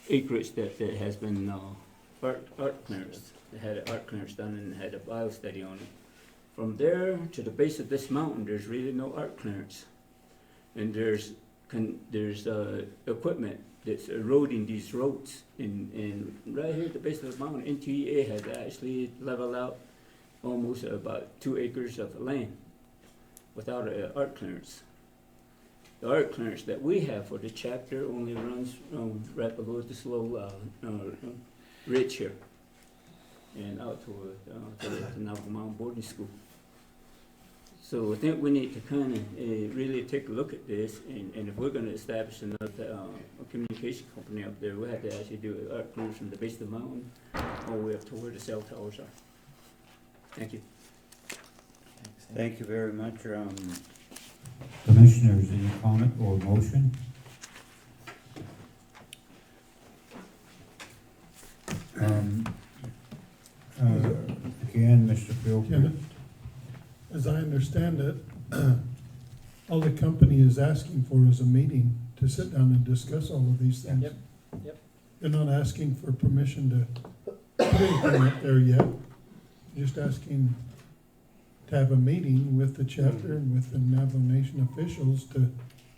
acreage that has been art clearance. They had an art clearance done and had a bio study on it. From there to the base of this mountain, there's really no art clearance, and there's equipment that's eroding these roads. And right here at the base of the mountain, NTA has actually leveled out almost about 2 acres of land without an art clearance. The art clearance that we have for the chapter only runs right below this little ridge here and out to the Navajo Mountain Boarding School. So I think we need to kind of really take a look at this, and if we're going to establish another communication company up there, we have to actually do an art clearance from the base of the mountain all the way up to where the cell towers are. Thank you. Thank you very much. Commissioners, any comment or motion? Again, Mr. Phil. Kenneth, as I understand it, all the company is asking for is a meeting to sit down and discuss all of these things. Yep, yep. You're not asking for permission to put anything up there yet. You're just asking to have a meeting with the chapter and with the Navajo Nation officials to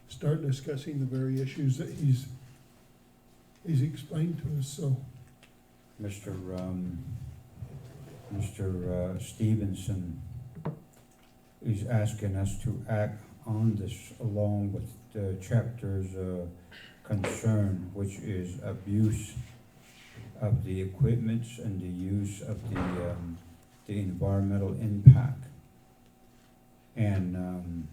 start discussing the very issues that he's explained to us, so. Mr. Stevenson is asking us to act on this along with the chapter's concern, which is abuse of the equipments and the use of the environmental impact. And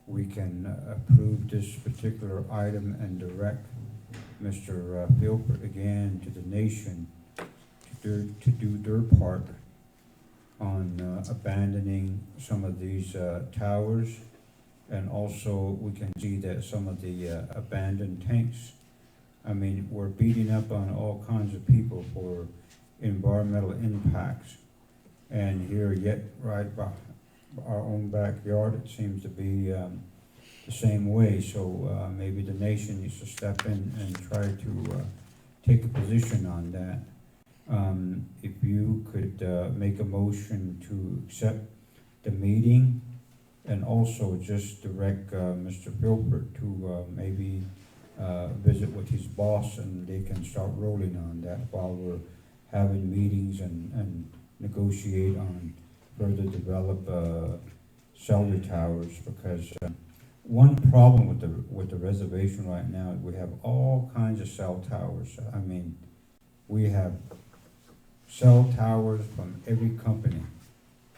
we can approve this particular item and direct Mr. Philpott again to the nation to do their part on abandoning some of these towers And also, we can see that some of the abandoned tanks, I mean, we're beating up on all kinds of people for environmental impacts. And here yet, right by our own backyard, it seems to be the same way. So maybe the nation needs to step in and try to take a position on that. If you could make a motion to accept the meeting, and also just direct Mr. Filbert to maybe visit with his boss, and they can start rolling on that while we're having meetings and negotiate on further develop cellular towers. Because one problem with the reservation right now, we have all kinds of cell towers. I mean, we have cell towers from every company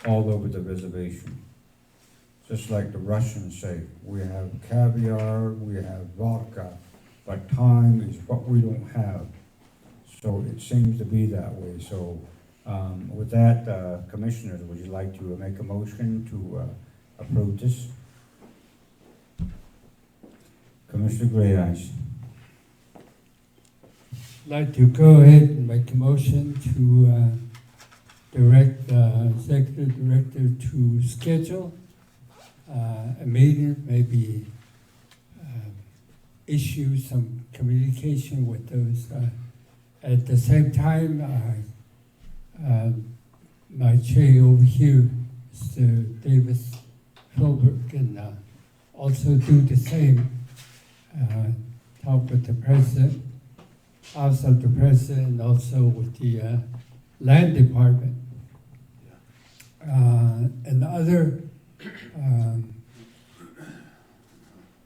all over the reservation. Just like the Russians say, we have caviar, we have vodka, but time is what we don't have. So it seems to be that way. So with that, commissioners, would you like to make a motion to approve this? Commissioner Gray Eyes. I'd like to go ahead and make a motion to direct the executive director to schedule a meeting, maybe issue some communication with those. At the same time, my chair over here, Mr. Davis Filbert, can also do the same. Talk with the president, also the president, and also with the land department. And the other,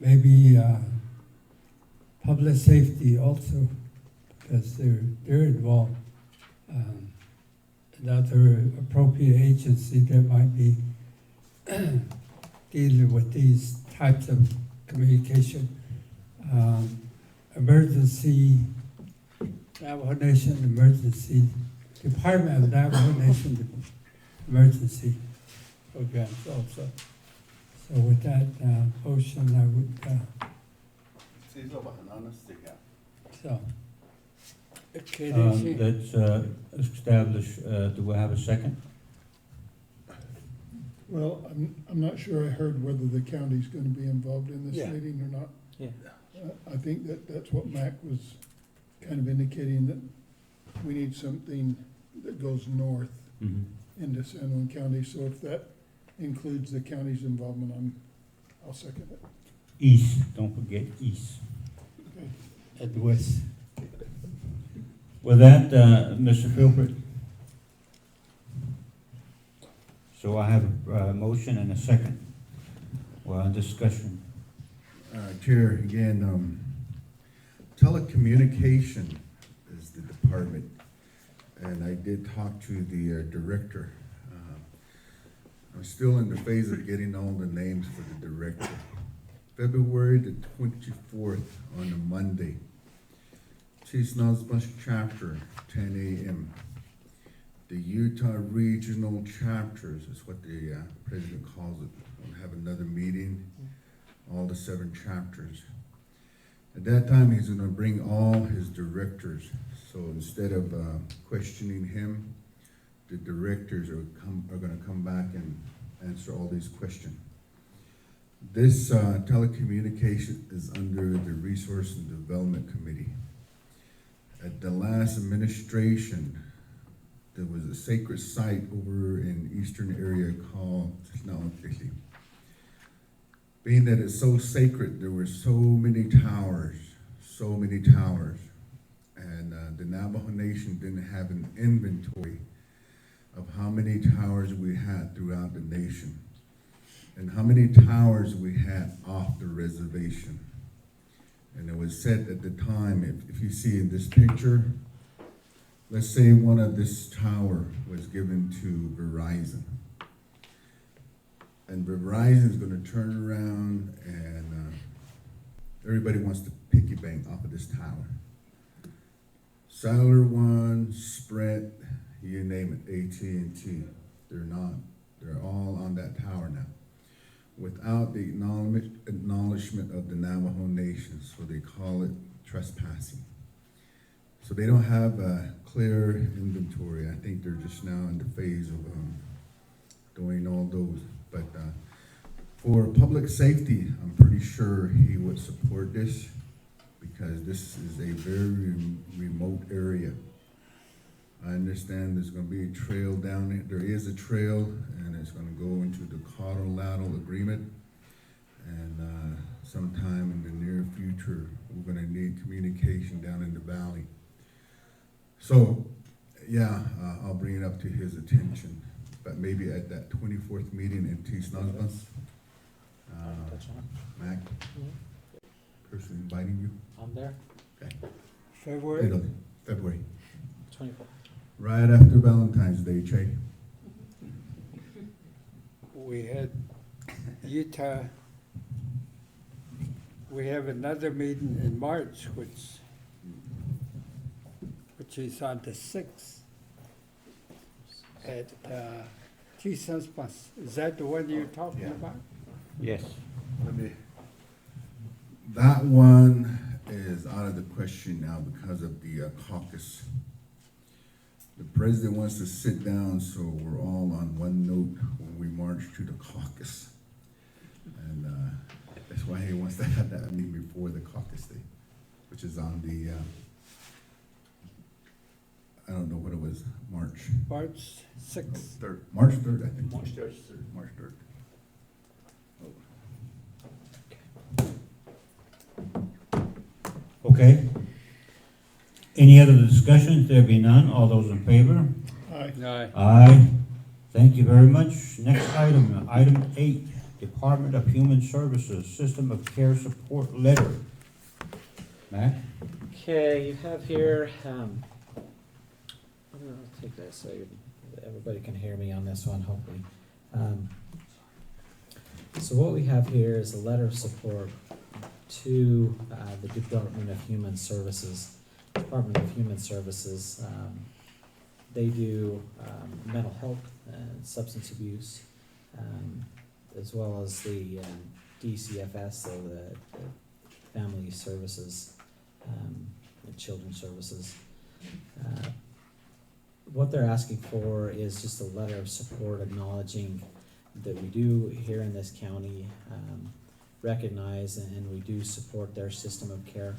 maybe public safety also, because they're involved. Another appropriate agency that might be dealing with these types of communication. Emergency, Navajo Nation Emergency, Department of Navajo Nation Emergency Programs also. So with that motion, I would, so. Okay, Let's establish, do we have a second? Well, I'm not sure I heard whether the county's gonna be involved in this Yeah. meeting or not. Yeah. I think that's what Mac was kind of indicating, that we need something that goes north into San Juan County. So if that includes the county's involvement, I'll second it. East, don't forget east. Okay. at west. With that, Mr. Filbert. So I have a motion and a second. Well, discussion. Chair, again, telecommunication is the department, and I did talk to the director. I'm still in the phase of getting all the names for the director. February the 24th, on a Monday, Chisnazbush chapter, 10 a.m. The Utah Regional Chapters is what the president calls it. We'll have another meeting, all the 7 chapters. At that time, he's gonna bring all his directors. So instead of questioning him, the directors are gonna come back and answer all these questions. This telecommunication is under the Resource and Development Committee. At the last administration, there was a sacred site over in the eastern area called Navajo. Being that it's so sacred, there were so many towers, and the Navajo Nation didn't have an inventory of how many towers we had throughout the nation and how many towers we had off the reservation. And it was said at the time, if you see in this picture, let's say one of this tower was given to Verizon. And Verizon's gonna turn around and everybody wants to piggy bank off of this tower. Cellular One, Sprint, you name it, AT&T, they're not. They're all on that tower now. without the acknowledgement of the Navajo Nation, so they call it trespassing. So they don't have a clear inventory. I think they're just now in the phase of doing all those. But for public safety, I'm pretty sure he would support this because this is a very remote area. I understand there's gonna be a trail down there. There is a trail and it's gonna go into the Colorado Agreement. And sometime in the near future, we're gonna need communication down in the valley. So, yeah, I'll bring it up to his attention, but maybe at that 24th meeting in Tisnasbas, Mac, person inviting you, I'm there, February, Italy, February, 24. right after Valentine's Day, Che. we had Utah. We have another meeting in March, which is on the 6th at Jesus Bus. Is that the one you're talking Yeah. about? Yes. That one is out of the question now because of the caucus. The president wants to sit down so we're all on one note when we march to the caucus. And that's why he wants to have that meeting before the caucus day, which is on the, I don't know what it was, March March 6th. 3rd, March 3rd, I think. March 3rd. March 3rd. Okay. Any other discussions? There be none. All those in favor? Aye. Aye. Aye. Thank you very much. Next item, item 8, Department of Human Services, System of Care Support Letter. Mac? Okay, you have here, I'll take this so everybody can hear me on this one, hopefully. So what we have here is a letter of support to the Department of Human Services. Department of Human Services, they do mental health and substance abuse, as well as the DCFS, so the Family Services, and Children's Services. What they're asking for is just a letter of support acknowledging that we do here in this county recognize and we do support their system of care.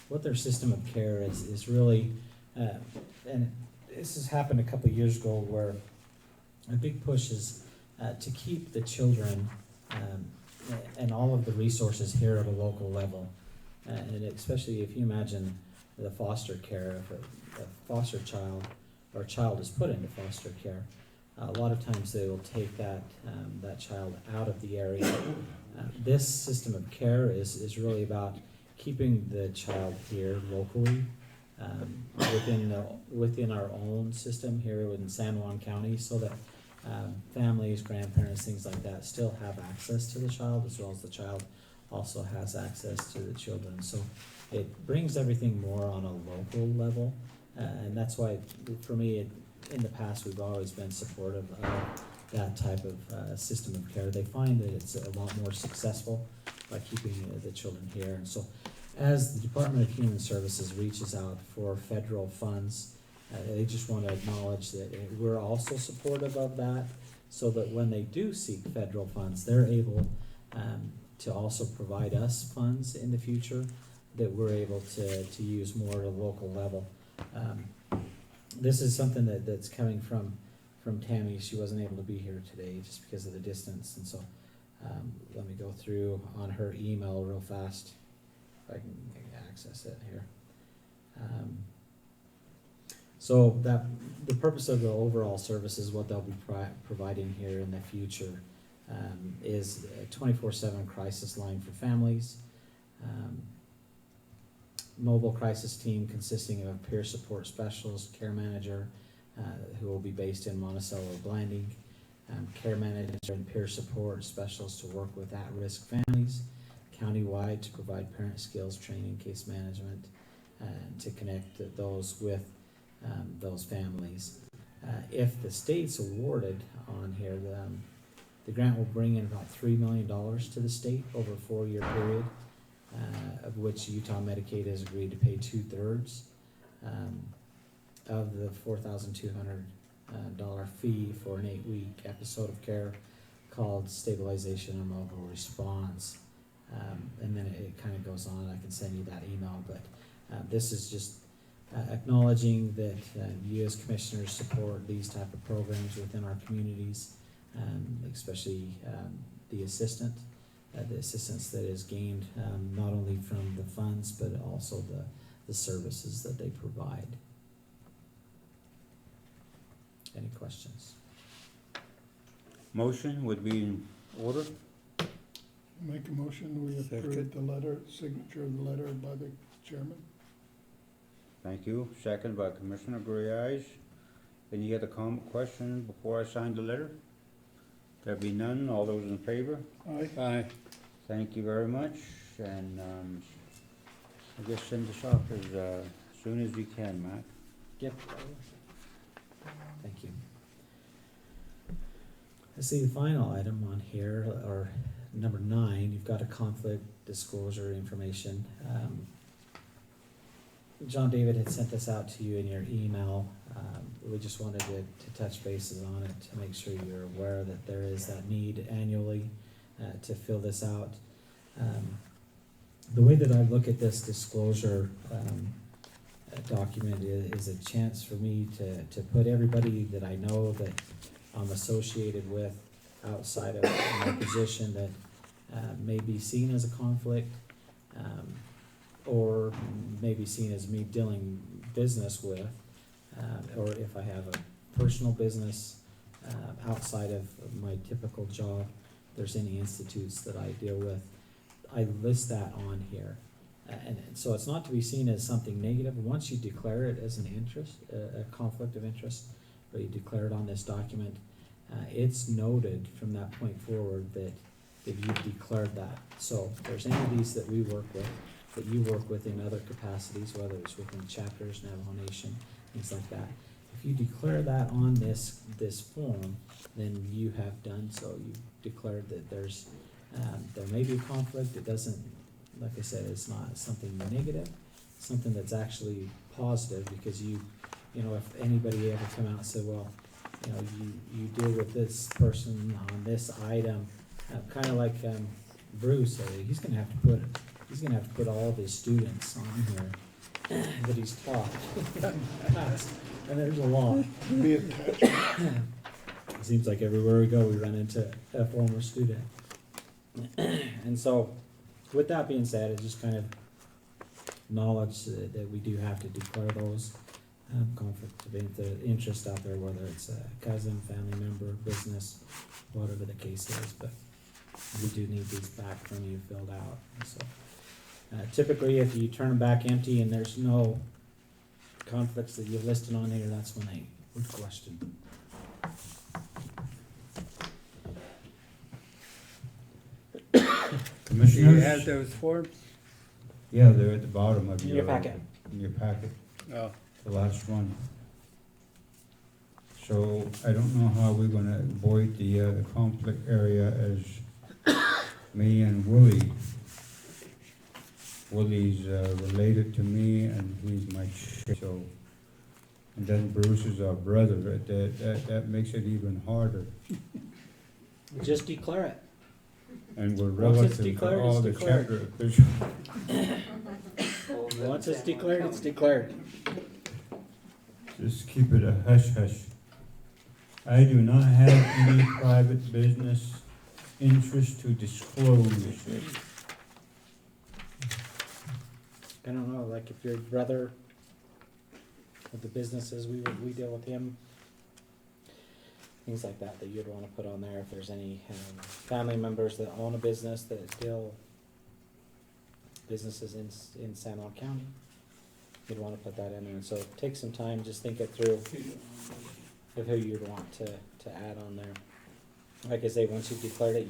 What their system of care is really, and this has happened a couple of years ago where a big push is to keep the children and all of the resources here at a local level. And especially if you imagine the foster care, if a foster child or a child is put into foster care, a lot of times they will take that child out of the area. This system of care is really about keeping the child here locally, within our own system here in San Juan County, so that families, grandparents, things like that still have access to the child, as well as the child also has access to the children. So it brings everything more on a local level, and that's why, for me, in the past, we've always been supportive of that type of system of care. They find that it's a lot more successful by keeping the children here. And so as the Department of Human Services reaches out for federal funds, they just want to acknowledge that we're also supportive of that, so that when they do seek federal funds, they're able to also provide us funds in the future that we're able to use more at a local level. This is something that's coming from Tammy. She wasn't able to be here today just because of the distance, and so let me go through on her email real fast if I can access it here. So that the purpose of the overall services, what they'll be providing here in the future, is a 24/7 crisis line for families, mobile crisis team consisting of a peer support specialist, care manager, who will be based in Monticello or Blanding, care manager and peer support specialists to work with at-risk families, countywide to provide parent skills training, case management, and to connect those with those families. If the state's awarded on here, The grant will bring in about $3 million to the state over a 4-year period, of which Utah Medicaid has agreed to pay 2/3 of the $4,200 fee for an 8-week episode of care called stabilization or mobile response. And then it kind of goes on. I can send you that email, but this is just acknowledging that you as commissioners support these type of programs within our communities, especially the assistance that is gained not only from the funds but also the services that they provide. Any questions? Motion would be in order. Make a motion, we approve Second. the letter, signature of the letter by the chairman. Thank you. Second by Commissioner Gray Eyes. Any other question before I sign the letter? There be none. All those in favor? Aye. Aye. Thank you very much, and I guess send this off as soon as you can, Matt. Yep. Thank you. Let's see, the final item on here, or number 9, you've got a conflict disclosure information. John David had sent this out to you in your email. We just wanted to touch bases on it to make sure you're aware that there is that need annually to fill this out. The way that I look at this disclosure document is a chance for me to put everybody that I know that I'm associated with outside of my position that may be seen as a conflict, or may be seen as me dealing business with, or if I have a personal business outside of my typical job, there's any institutes that I deal with, I list that on here. And so it's not to be seen as something negative. Once you declare it as an interest, a conflict of interest, or you declare it on this document, it's noted from that point forward that you've declared that. So if there's any of these that we work with, that you work with in other capacities, whether it's within chapters, Navajo Nation, things like that, if you declare that on this form, then you have done so. You've declared that there may be a conflict. It doesn't, like I said, it's not something negative, something that's actually positive, because you know, if anybody ever come out and said, well, you know, you deal with this person on this item, kind of like Bruce, he's gonna have to put all of his students on here that he's taught. And there's a lot. Be attached. It seems like everywhere we go, we run into a former student. And so, with that being said, it's just kind of knowledge that we do have to declare those conflict of interest out there, whether it's a cousin, family member, business, whatever the case is. But we do need these back from you filled out. And so, typically, if you turn them back empty and there's no conflicts that you've listed on here, that's when they would question. Do you Commissioners? have those forms? Yeah, they're at the bottom of Your packet. In your packet, Oh. the last one. So I don't know how we're gonna avoid the conflict area as me and Willie. Willie's related to me and he's my so. And then Bruce is our brother. That makes it even harder. Just declare it. And we're Once it's relative to declared, all it's the declared. chapter officials. Once it's declared, it's declared. Just keep it a hush-hush. I do not have any private business interest to disclose. I don't know, like if your brother with the businesses, we deal with him, things like that you'd want to put on there. If there's any family members that own a business that deal businesses in San Juan County, you'd want to put that in there. And so take some time, just think it through of who you'd want to add on there. Like I say, once you've declared it,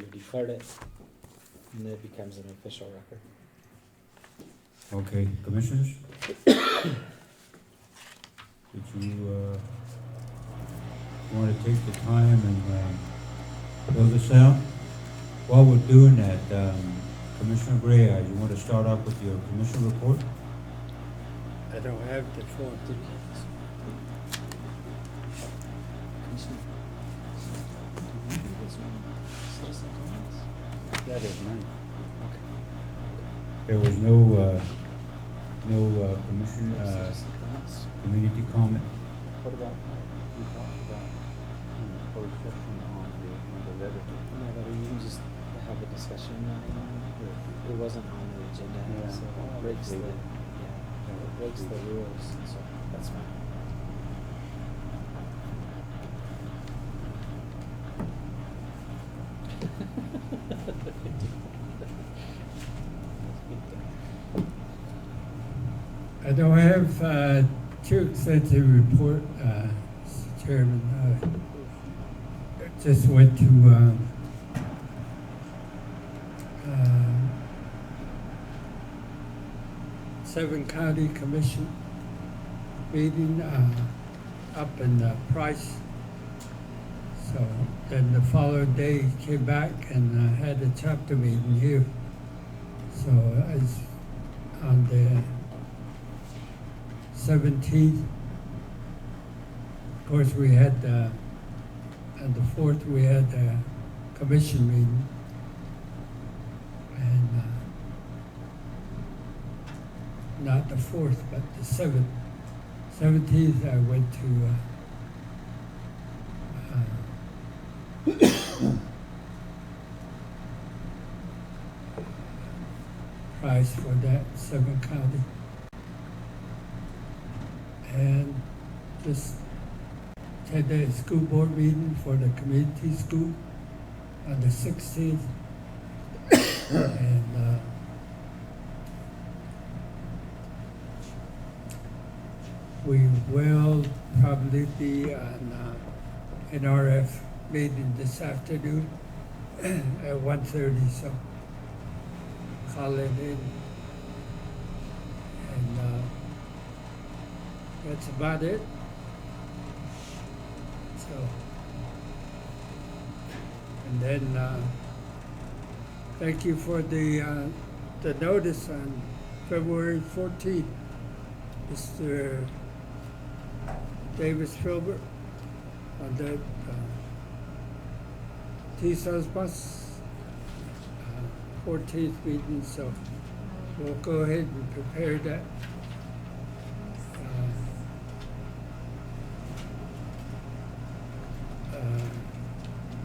and it becomes an official record. Okay, commissioners? Did you, wanna take the time and, Fill this out. While we're doing that, Commissioner Gray, you want to start off with your commission report? I don't have the form. That is mine. There was no commission, community comment? What about, we talked about, closed session on the letter. No, but you can just have a discussion. It wasn't on the agenda, Yeah. so it breaks the, yeah, it breaks the rules, so that's fine. I don't have too extensive report, Mr. Chairman. Just went to Seven County Commission meeting up in Price. So then the following day came back and had a chapter meeting here. So I was on the 17th. Of course, we had, on the 4th, we had a commission meeting. And not the 4th, but the 7th. 17th, I went to Price for that, Seven County. And just had a school board meeting for the community school on the 16th. And we will probably be on an RF meeting this afternoon at 1:30, so call it in. And that's about it. So, and then thank you for the notice on February 14th, Mr. Davis Filbert, on the TSO's bus 14th meeting. So we'll go ahead and prepare that.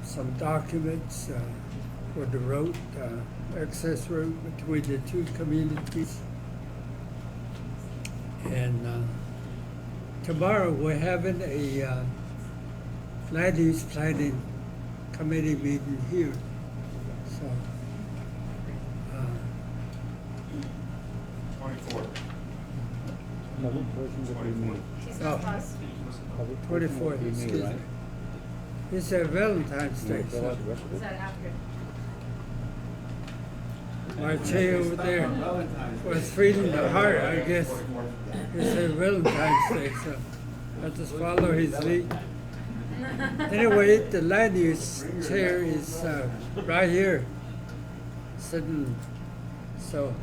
Some documents for the road, access road between the two communities. And tomorrow we're having a land use planning committee meeting here. So 24. Public portion would be me. Oh, Public portion 24th, would be me, excuse right? me. It's a Valentine's You Day, wanna fill so out the rest of it? that after? my chair over there was feeding the heart, I guess. It's a Valentine's Day, so I just follow his lead. Anyway, the land use chair is right here, sitting. So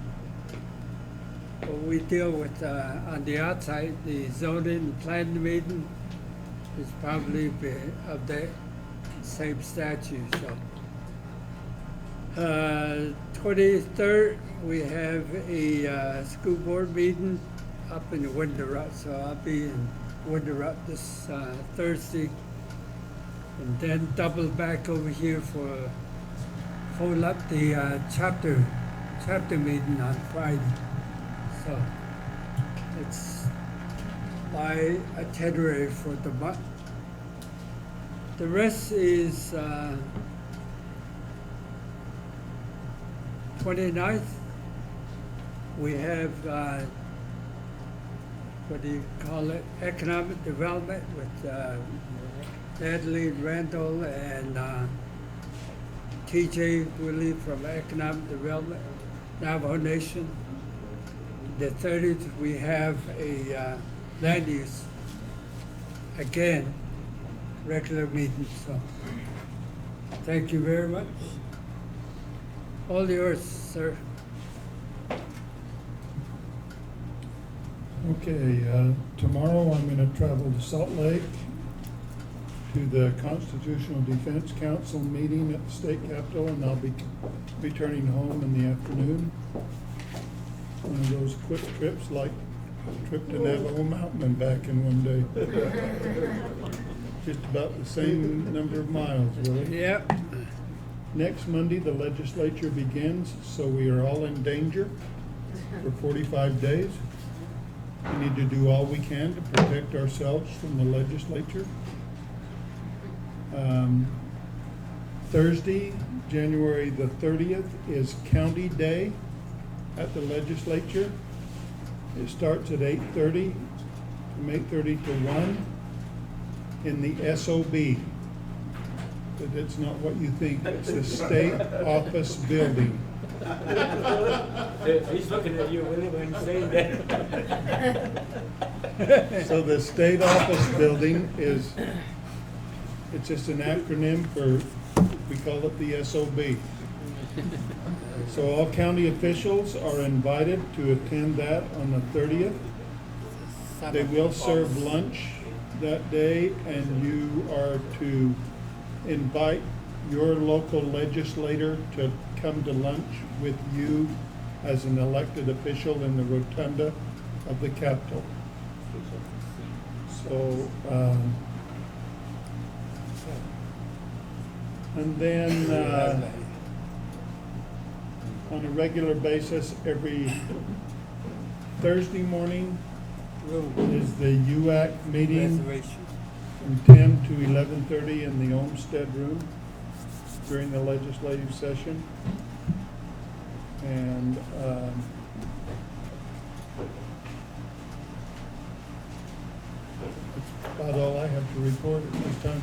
what we deal with on the outside, the zoning plan meeting is probably of the same statute. So 23rd, we have a school board meeting up in Winterrut, so I'll be in Winterrut this Thursday, and then double back over here for hold up the chapter meeting on Friday. So it's my itinerary for the month. The rest is 29th. We have what do you call it? Economic development with Natalie Randall and TJ Willie from Economic Development, Navajo Nation. The 30th, we have a land use, again, regular meeting. So Thank you very much. All yours, sir. Okay, tomorrow I'm gonna travel to Salt Lake to the Constitutional Defense Council meeting at the state capitol, and I'll be returning home in the afternoon. One of those quick trips, like a trip to Navajo Mountain and back in one day. Just about the same number of miles, really. Yep. Next Monday, the legislature begins, so we are all in danger for 45 days. We need to do all we can to protect ourselves from the legislature. Thursday, January the 30th, is County Day at the legislature. It starts at 8:30, from 8:30 to 1 in the SOB. But it's not what you think, it's the State Office Building. He's looking at you, Willie, when you say that. So the State Office Building is, it's just an acronym for, we call it the SOB. So all county officials are invited to attend that on the 30th. They will serve lunch that day, and you are to invite your local legislator to come to lunch with you as an elected official in the rotunda of the Capitol. So, and then, on a regular basis, every Thursday morning is the UAC meeting from 10 to 11:30 in the Olmsted Room during the legislative session. And that's about all I have to report at this time.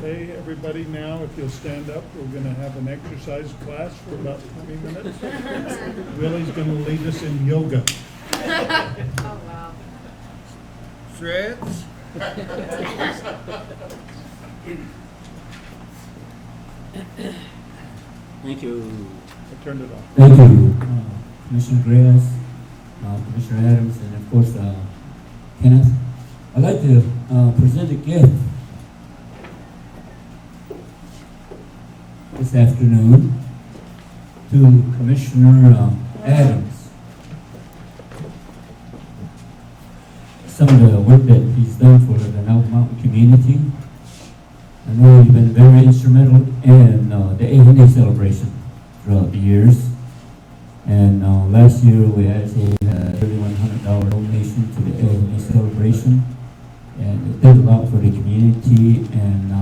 Okay, everybody, now, if you'll stand up, we're gonna have an exercise class for about 20 minutes. Willie's gonna lead us in yoga. Oh, wow. Threads? Thank you. I turned it off. Thank you, Commissioner Grayas, Commissioner Adams, and of course, Kenneth. I'd like to present a gift this afternoon to Commissioner Adams. Some of the work that he's done for the Navajo Mountain community. I know he's been very instrumental in the AHNA celebration throughout the years. And last year we actually had a $3,100 donation to the AHNA celebration. And it did a lot for the community. And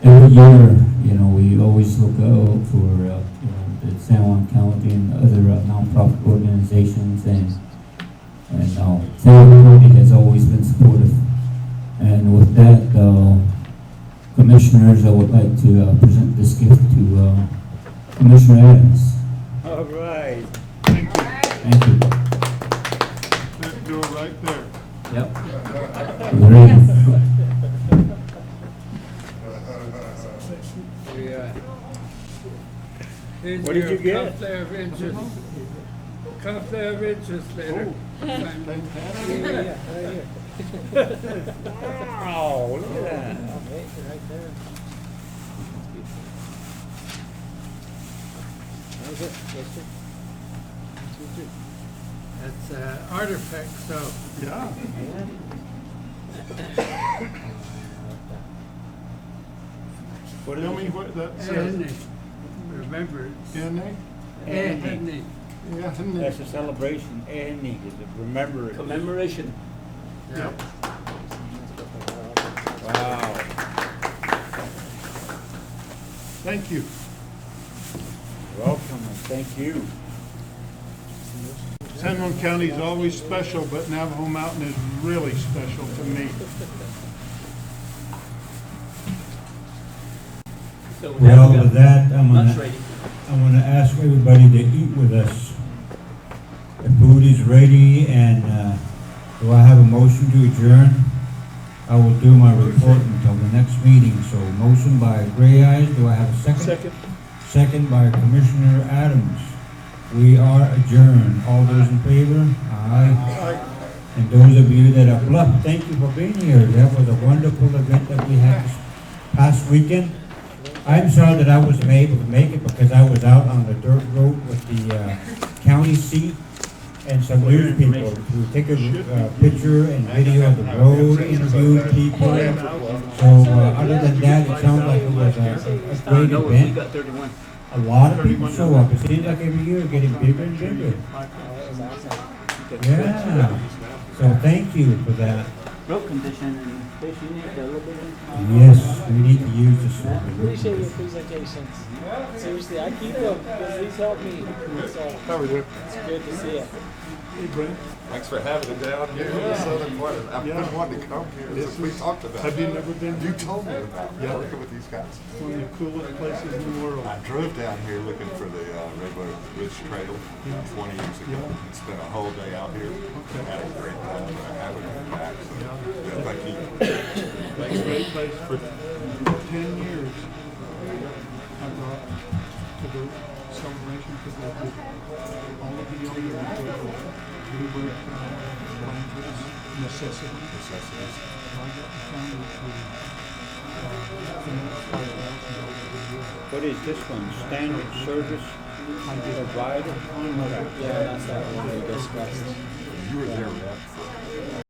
every year, you know, we always look out for, you know, the San Juan County and other nonprofit organizations. And San Juan County has always been supportive. And with that, Commissioners, I would like to present this gift to Commissioner Adams. All right. Thank you. Thank you. Do it right there. Yep. Ready? Here's What did your you get? conflict of interest. Conflict of interest letter. Fantastic. Wow, look at that. Right there. That was it. Yes, sir. That's artifact, so. Yeah. Tell me what that says. Annie. Remember, it's N.A.? Annie. Yeah, That's a celebration, and is a remember it. Commemoration. Yeah. Wow. Thank you. Welcome and thank you. San Juan County is always special, but Navajo Mountain is really special to me. So Well, with that, I'm lunch gonna, ready. I'm gonna ask everybody to eat with us. The food is ready, and do I have a motion to adjourn? I will do my report until the next meeting, so motion by Gray Eyes, do I have a second? Second. Second by Commissioner Adams. We are adjourned. All those in favor? Aye. And those of you that have left, thank you for being here. That was a wonderful event that we had this past weekend. I'm sorry that I wasn't able to make it because I was out on the dirt road with the county seat and some news people to take a picture and video of the road, interview people. So other than that, it sounds like it was a great event. A lot of people show up. It seems like every year getting bigger and bigger. Yeah. So thank you for that. Road condition and fish, you need a little bit of. Yes, we need to use this. Appreciate your presentations. Seriously, I keep them because these help me. So it's good to see it. Hey, Brent, Thanks for having it down here in the southern part. I've been wanting to come here since we talked about it. have you never been? You told me about Yeah. working with these guys. It's one of the coolest places in the world. I drove down here looking for the Redwood Ridge Trail 20 years ago. Yeah. Spent a whole day out here. Had a great time, but I haven't come back. So, yeah, thank you. It's a great place for 10 years. I brought to the celebration because I did all of the young people. We were blankets, necessities. Necessities. I got the family to $5,000 What is this one, standard service provider? Yeah, that's that one we discussed. You were there, Rep, for